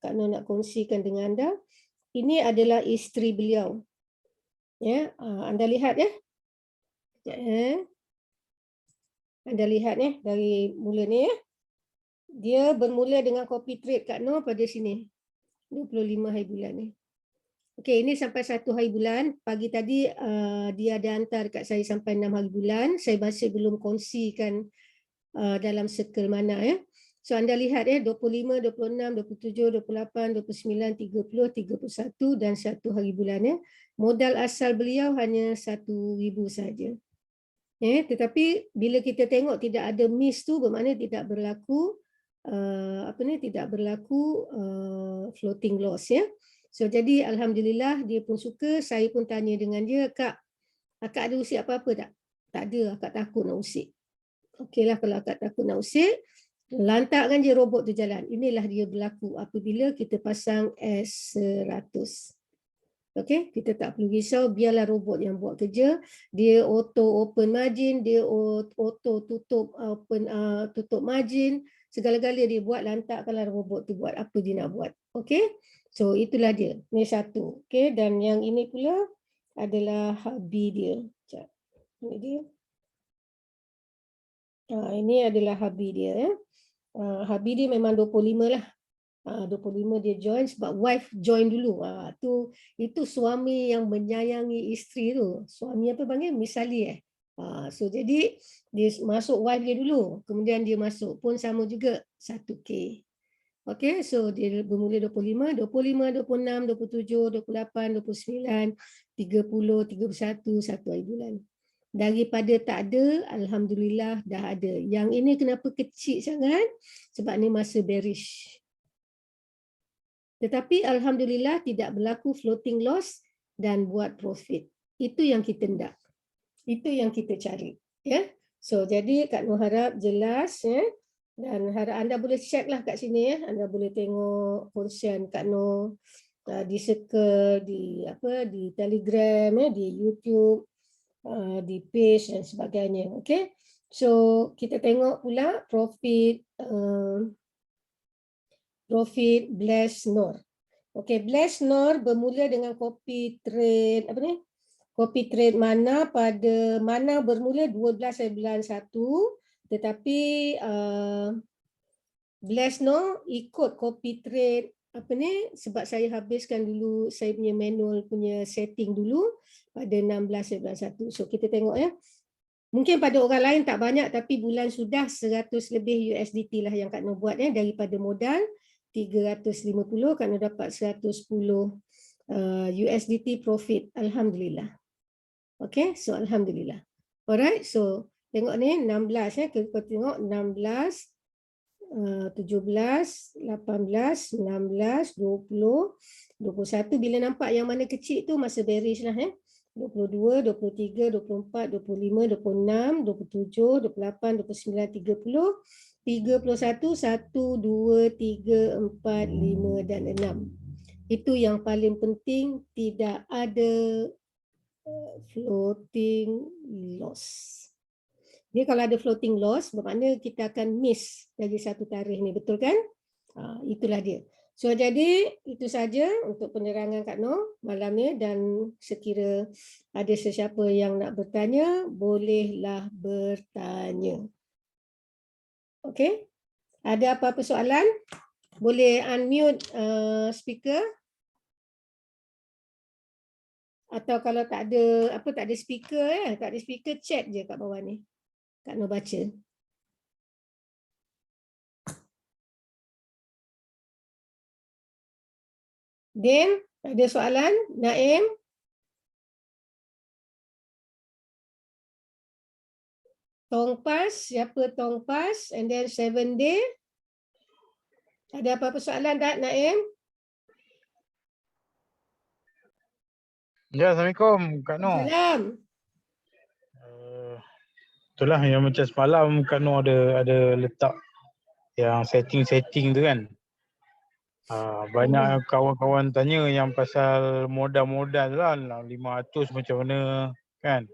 Kak Noh nak kongsikan dengan anda. Ini adalah isteri beliau. Ya, anda lihat ya. Kejap. Anda lihat ya dari mula ni ya. Dia bermula dengan copy trade Kak Noh pada sini. 25 hari bulan ni. Okey, ini sampai 1 hari bulan. Pagi tadi dia ada hantar kat saya sampai 6 hari bulan. Saya masih belum kongsikan dalam circle mana ya. So anda lihat ya, 25, 26, 27, 28, 29, 30, 31 dan 1 hari bulan ya. Modal asal beliau hanya 1,000 saja. Ya, tetapi bila kita tengok tidak ada miss tu bermakna tidak berlaku tidak berlaku floating loss ya. So jadi alhamdulillah dia pun suka, saya pun tanya dengan dia, Kak, akak ada usik apa-apa tak? Tak ada, akak takut nak usik. Okeylah kalau akak takut nak usik, lantakkan je robot tu jalan. Inilah dia berlaku apabila kita pasang S100. Okey, kita tak perlu risau, biarlah robot yang buat kerja. Dia auto open margin, dia auto tutup tutup margin, segala-gala dia buat, lantakkanlah robot tu buat apa dia nak buat. Okey? So itulah dia. Ni satu. Okey, dan yang ini pula adalah hubby dia. Sekejap. Ini dia. Ini adalah hubby dia ya. Hubby dia memang 25 lah. 25 dia join sebab wife join dulu. Itu suami yang menyayangi isteri tu. Suami apa panggil? Misali so jadi dia masuk wife dia dulu. Kemudian dia masuk pun sama juga 1K. Okey, so dia bermula 25, 26, 27, 28, 29, 30, 31, 1 hari bulan. Daripada tak ada, alhamdulillah dah ada. Yang ini kenapa kecil sangat? Sebab ni masa bearish. Tetapi alhamdulillah tidak berlaku floating loss dan buat profit. Itu yang kita nak. Itu yang kita cari, ya. So jadi Kak Noh harap jelas ya. Dan harap anda boleh check lah kat sini ya. Anda boleh tengok kongsian Kak Noh di circle, di Telegram ya, di YouTube, di page dan sebagainya. Okey. So kita tengok pula profit Blast Nor. Okey, Blast Nor bermula dengan copy trade copy trade mana bermula 12 bulan 1, tetapi Blast Nor ikut copy trade sebab saya habiskan dulu saya punya manual punya setting dulu pada 16 bulan 1. So kita tengok ya. Mungkin pada orang lain tak banyak tapi bulan sudah 100 lebih USDT lah yang Kak Noh buat ya, daripada modal 350 Kak Noh dapat 110 USDT profit, alhamdulillah. Okay, so alhamdulillah. Alright, so tengok ni 16 ya, kita tengok 16 17, 18, 19, 20, 21. Bila nampak yang mana kecil tu masa bearish lah 22, 23, 24, 25, 26, 27, 28, 29, 30, 31, 1, 2, 3, 4, 5 dan 6. Itu yang paling penting, tidak ada floating loss. Dia kalau ada floating loss, bermakna kita akan miss dari satu tarikh ni, betul kan? Itulah dia. So jadi itu saja untuk penerangan Kak Noh malam ni, dan sekira ada sesiapa yang nak bertanya, bolehlah bertanya. Okey? Ada apa-apa soalan? Boleh unmute speaker. Atau kalau tak ada speaker tak ada speaker, chat je kat bawah ni. Kak Noh baca. Din, ada soalan? Naim? Tongpas, siapa Tongpas? And then 7D. Ada apa-apa soalan tak, Naim? Ya, Assalamualaikum Kak Noh. Salam. Itulah yang macam semalam Kak Noh ada letak yang setting tu kan. Banyak kawan-kawan tanya yang pasal modal-modal lah, 500 macam mana kan.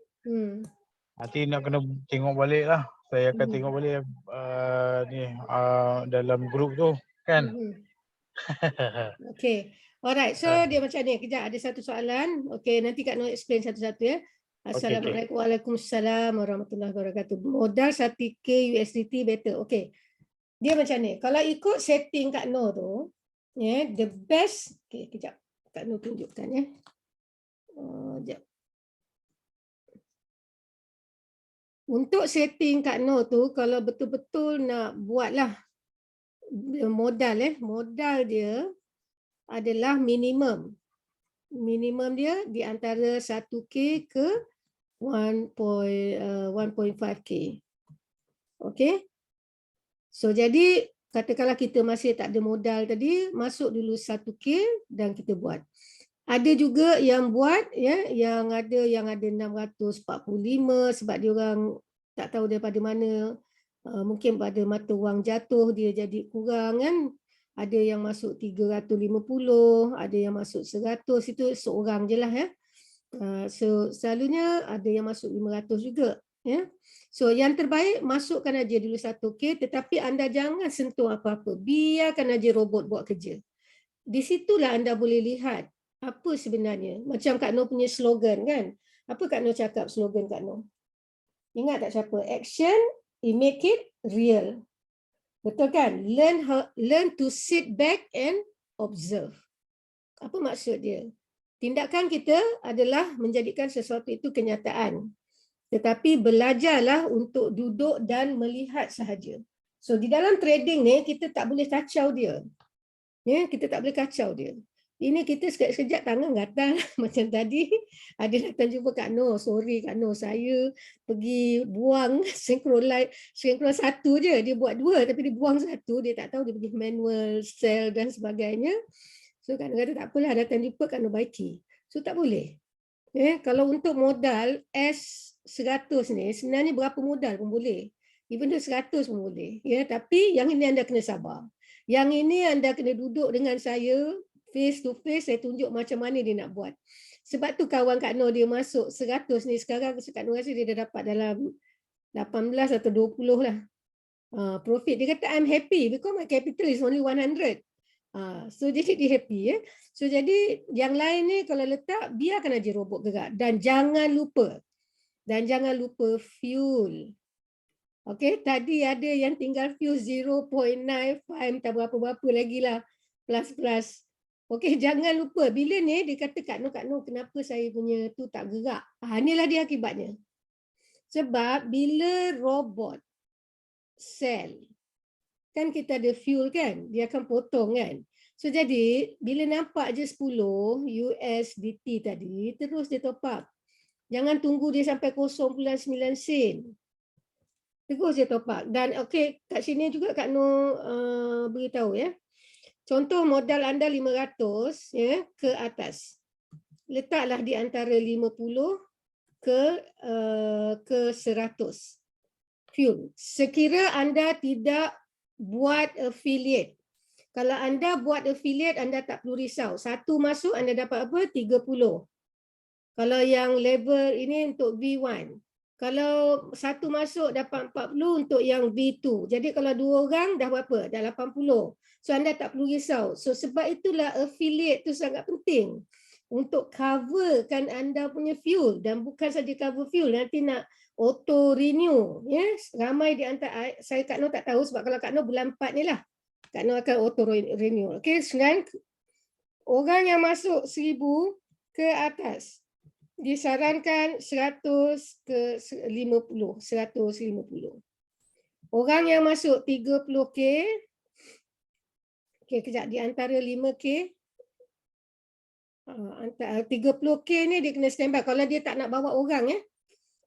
Nanti nak kena tengok balik lah. Saya akan tengok balik dalam grup tu kan. Okay. Alright, so dia macam ni. Kejap, ada satu soalan. Okay, nanti Kak Noh explain satu-satu ya. Assalamualaikum. Waalaikumsalam warahmatullahi wabarakatuh. Modal 1K USDT better. Okay. Dia macam ni. Kalau ikut setting Kak Noh tu, the best. Okay, kejap. Kak Noh tunjukkan ya. Sekejap. Untuk setting Kak Noh tu, kalau betul-betul nak buatlah modal dia adalah minimum. Minimum dia di antara 1K ke 1.5K. Okay. So jadi katakanlah kita masih tak ada modal tadi, masuk dulu 1K dan kita buat. Ada juga yang buat yang ada 645 sebab dia orang tak tahu daripada mana, mungkin pada mata wang jatuh dia jadi kurang kan. Ada yang masuk 350, ada yang masuk 100, itu seorang je lah ya. So selalunya ada yang masuk 500 juga ya. So yang terbaik masukkan aja dulu 1K, tetapi anda jangan sentuh apa-apa. Biarkan aja robot buat kerja. Di situlah anda boleh lihat apa sebenarnya. Macam Kak Noh punya slogan kan. Apa Kak Noh cakap slogan Kak Noh? Ingat tak siapa? Action, make it real. Betul kan? Learn to sit back and observe. Apa maksud dia? Tindakan kita adalah menjadikan sesuatu itu kenyataan. Tetapi belajarlah untuk duduk dan melihat sahaja. So di dalam trading ni kita tak boleh kacau dia. Ya, kita tak boleh kacau dia. Ini kita sekejap-sekejap tangan gatal macam tadi ada datang jumpa Kak Noh. Sorry Kak Noh, saya pergi buang sinkron satu je. Dia buat dua tapi dia buang satu. Dia tak tahu dia pergi manual, sell dan sebagainya. So Kak Noh kata tak apalah, datang jumpa Kak Noh baiki. So tak boleh. Kalau untuk modal S100 ni sebenarnya berapa modal pun boleh. Even though 100 pun boleh. Tapi yang ini anda kena sabar. Yang ini anda kena duduk dengan saya face to face, saya tunjuk macam mana dia nak buat. Sebab tu kawan Kak Noh dia masuk 100 ni, sekarang Kak Noh rasa dia dah dapat dalam 18 atau 20 lah. Profit. Dia kata I'm happy because my capital is only 100. So jadi dia happy ya. So jadi yang lain ni kalau letak biarkan aja robot gerak dan jangan lupa fuel. Okey, tadi ada yang tinggal fuel 0.95 tak berapa-berapa lagi lah plus. Okey, jangan lupa bila ni dia kata Kak Noh kenapa saya punya tu tak gerak. Inilah dia akibatnya. Sebab bila robot sell kan kita ada fuel kan, dia akan potong kan. So jadi bila nampak je 10 USDT tadi, terus dia top up. Jangan tunggu dia sampai 0.9 sen. Terus dia top up. Dan okey, kat sini juga Kak Noh beritahu ya. Contoh modal anda 500 ya ke atas. Letaklah di antara 50 ke 100 fuel. Sekira anda tidak buat affiliate. Kalau anda buat affiliate, anda tak perlu risau. Satu masuk, anda dapat apa? 30. Kalau yang level ini untuk V1. Kalau satu masuk, dapat 40 untuk yang V2. Jadi kalau dua orang, dah berapa? Dah 80. So anda tak perlu risau. So sebab itulah affiliate tu sangat penting. Untuk coverkan anda punya fuel. Dan bukan saja cover fuel, nanti nak auto renew. Ramai di antara saya Kak Noh tak tahu sebab kalau Kak Noh bulan 4 ni lah Kak Noh akan auto renew. Okey, sekarang orang yang masuk 1000 ke atas disarankan 100 ke 50, 150. Orang yang masuk 30K, okey kejap, di antara 5K Antara 30K ni dia kena standby. Kalau dia tak nak bawa orang,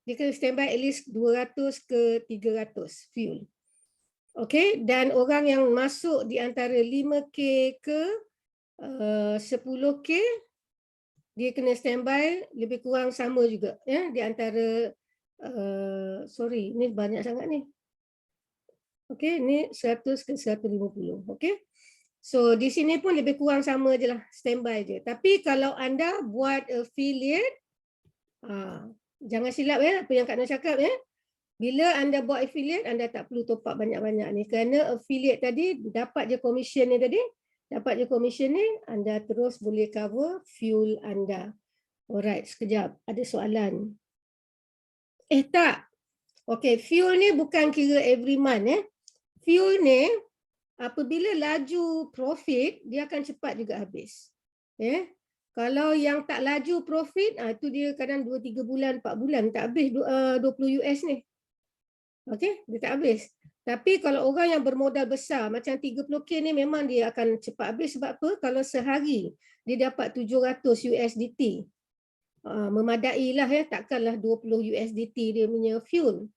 dia kena standby at least 200 ke 300 fuel. Okay, dan orang yang masuk di antara 5K ke 10K, dia kena standby lebih kurang sama juga. Ya, di antara, sorry, ni banyak sangat ni. Okay, ni 100 ke 150. Okay. So di sini pun lebih kurang sama je lah, standby je. Tapi kalau anda buat affiliate, jangan silap apa yang Kak Nur cakap Bila anda buat affiliate, anda tak perlu top up banyak-banyak ni. Kerana affiliate tadi, dapat je commission ni tadi. Dapat je commission ni, anda terus boleh cover fuel anda. Alright, sekejap. Ada soalan. Tak. Okay, fuel ni bukan kira every month. Fuel ni, apabila laju profit, dia akan cepat juga habis. Kalau yang tak laju profit, itu dia kadang 2-3 bulan, 4 bulan tak habis 20 US ni. Okey, dia tak habis. Tapi kalau orang yang bermodal besar, macam 30K ni memang dia akan cepat habis. Sebab apa? Kalau sehari dia dapat 700 USDT, memadailah takkanlah 20 USDT dia punya fuel.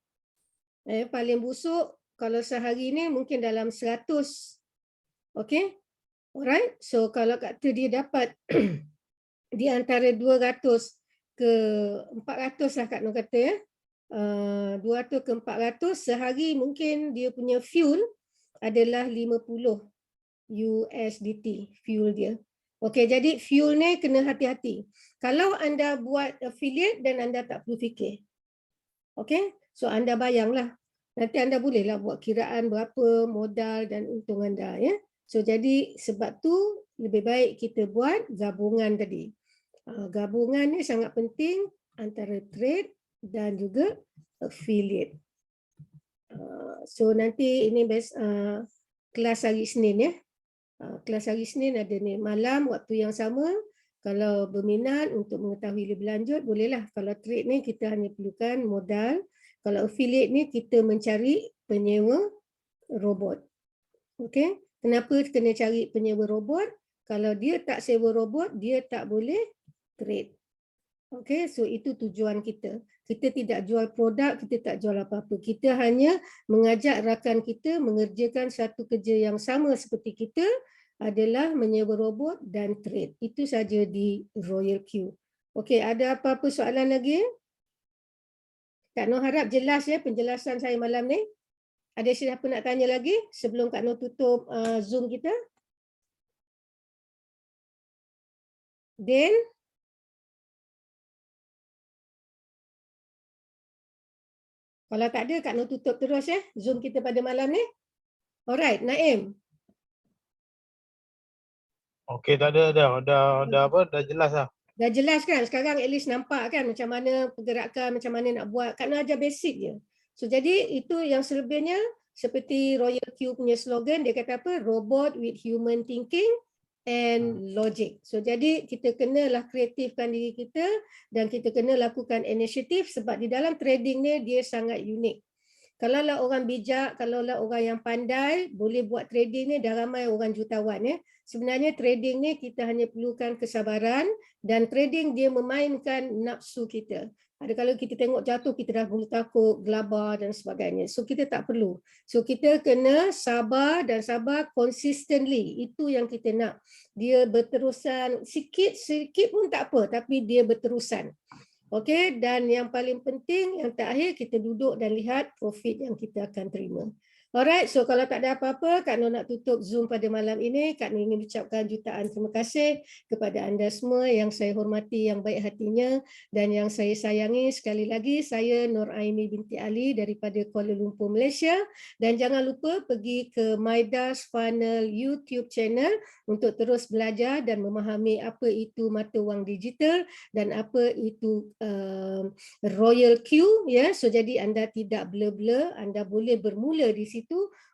Paling busuk, kalau sehari ni mungkin dalam 100. Okey? Alright, so kalau kata dia dapat di antara 200 ke 400 lah Kak Nur kata 200 ke 400 sehari, mungkin dia punya fuel adalah 50 USDT fuel dia. Okey, jadi fuel ni kena hati-hati. Kalau anda buat affiliate dan anda tak perlu fikir. Okey, so anda bayanglah. Nanti anda bolehlah buat kiraan berapa modal dan untung anda So jadi sebab tu lebih baik kita buat gabungan tadi. Gabungan ni sangat penting antara trade dan juga affiliate. So nanti ini kelas hari Isnin kelas hari Isnin ada ni malam waktu yang sama. Kalau berminat untuk mengetahui lebih lanjut bolehlah. Kalau trade ni kita hanya perlukan modal. Kalau affiliate ni kita mencari penyewa robot. Okey, kenapa kena cari penyewa robot? Kalau dia tak sewa robot, dia tak boleh trade. Okay, so itu tujuan kita. Kita tidak jual produk, kita tak jual apa-apa. Kita hanya mengajak rakan kita mengerjakan satu kerja yang sama seperti kita adalah menyewa robot dan trade. Itu saja di Royal Q. Okay, ada apa-apa soalan lagi? Kak Nur harap jelas penjelasan saya malam ni. Ada siapa nak tanya lagi sebelum Kak Nur tutup Zoom kita? Din? Kalau tak ada, Kak Nur tutup terus Zoom kita pada malam ni. Alright, Naim. Okey, tak ada dah apa? Dah jelas lah. Dah jelas kan? Sekarang at least nampak kan macam mana pergerakan, macam mana nak buat. Kak Nur ajar basic je. So jadi itu yang selebihnya seperti Royal Q punya slogan, dia kata apa? Robot with human thinking and logic. So jadi kita kenalah kreatifkan diri kita dan kita kena lakukan inisiatif sebab di dalam trading ni dia sangat unik. Kalaulah orang bijak, kalaulah orang yang pandai boleh buat trading ni, dah ramai orang jutawan Sebenarnya trading ni kita hanya perlukan kesabaran dan trading dia memainkan nafsu kita. Ada kalau kita tengok jatuh kita dah mula takut, gelabah dan sebagainya. So kita tak perlu. So kita kena sabar dan sabar consistently. Itu yang kita nak. Dia berterusan sikit-sikit pun tak apa tapi dia berterusan. Okey, dan yang paling penting yang terakhir kita duduk dan lihat profit yang kita akan terima. Alright, so kalau tak ada apa-apa, Kak Nur nak tutup Zoom pada malam ini. Kak Nur ingin ucapkan jutaan terima kasih kepada anda semua yang saya hormati, yang baik hatinya dan yang saya sayangi. Sekali lagi, saya Nur Aini binti Ali daripada Kuala Lumpur, Malaysia. Dan jangan lupa pergi ke Maidas Funnel YouTube channel untuk terus belajar dan memahami apa itu mata wang digital dan apa itu Royal Q. So jadi anda tidak blur-blur, anda boleh bermula di situ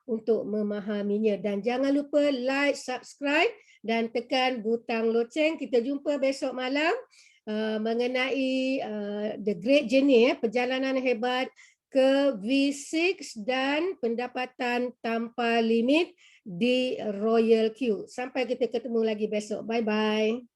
untuk memahaminya dan jangan lupa like, subscribe dan tekan butang loceng. Kita jumpa besok malam mengenai The Great Journey, perjalanan hebat ke V6 dan pendapatan tanpa limit di Royal Q. Sampai kita ketemu lagi besok. Bye-bye.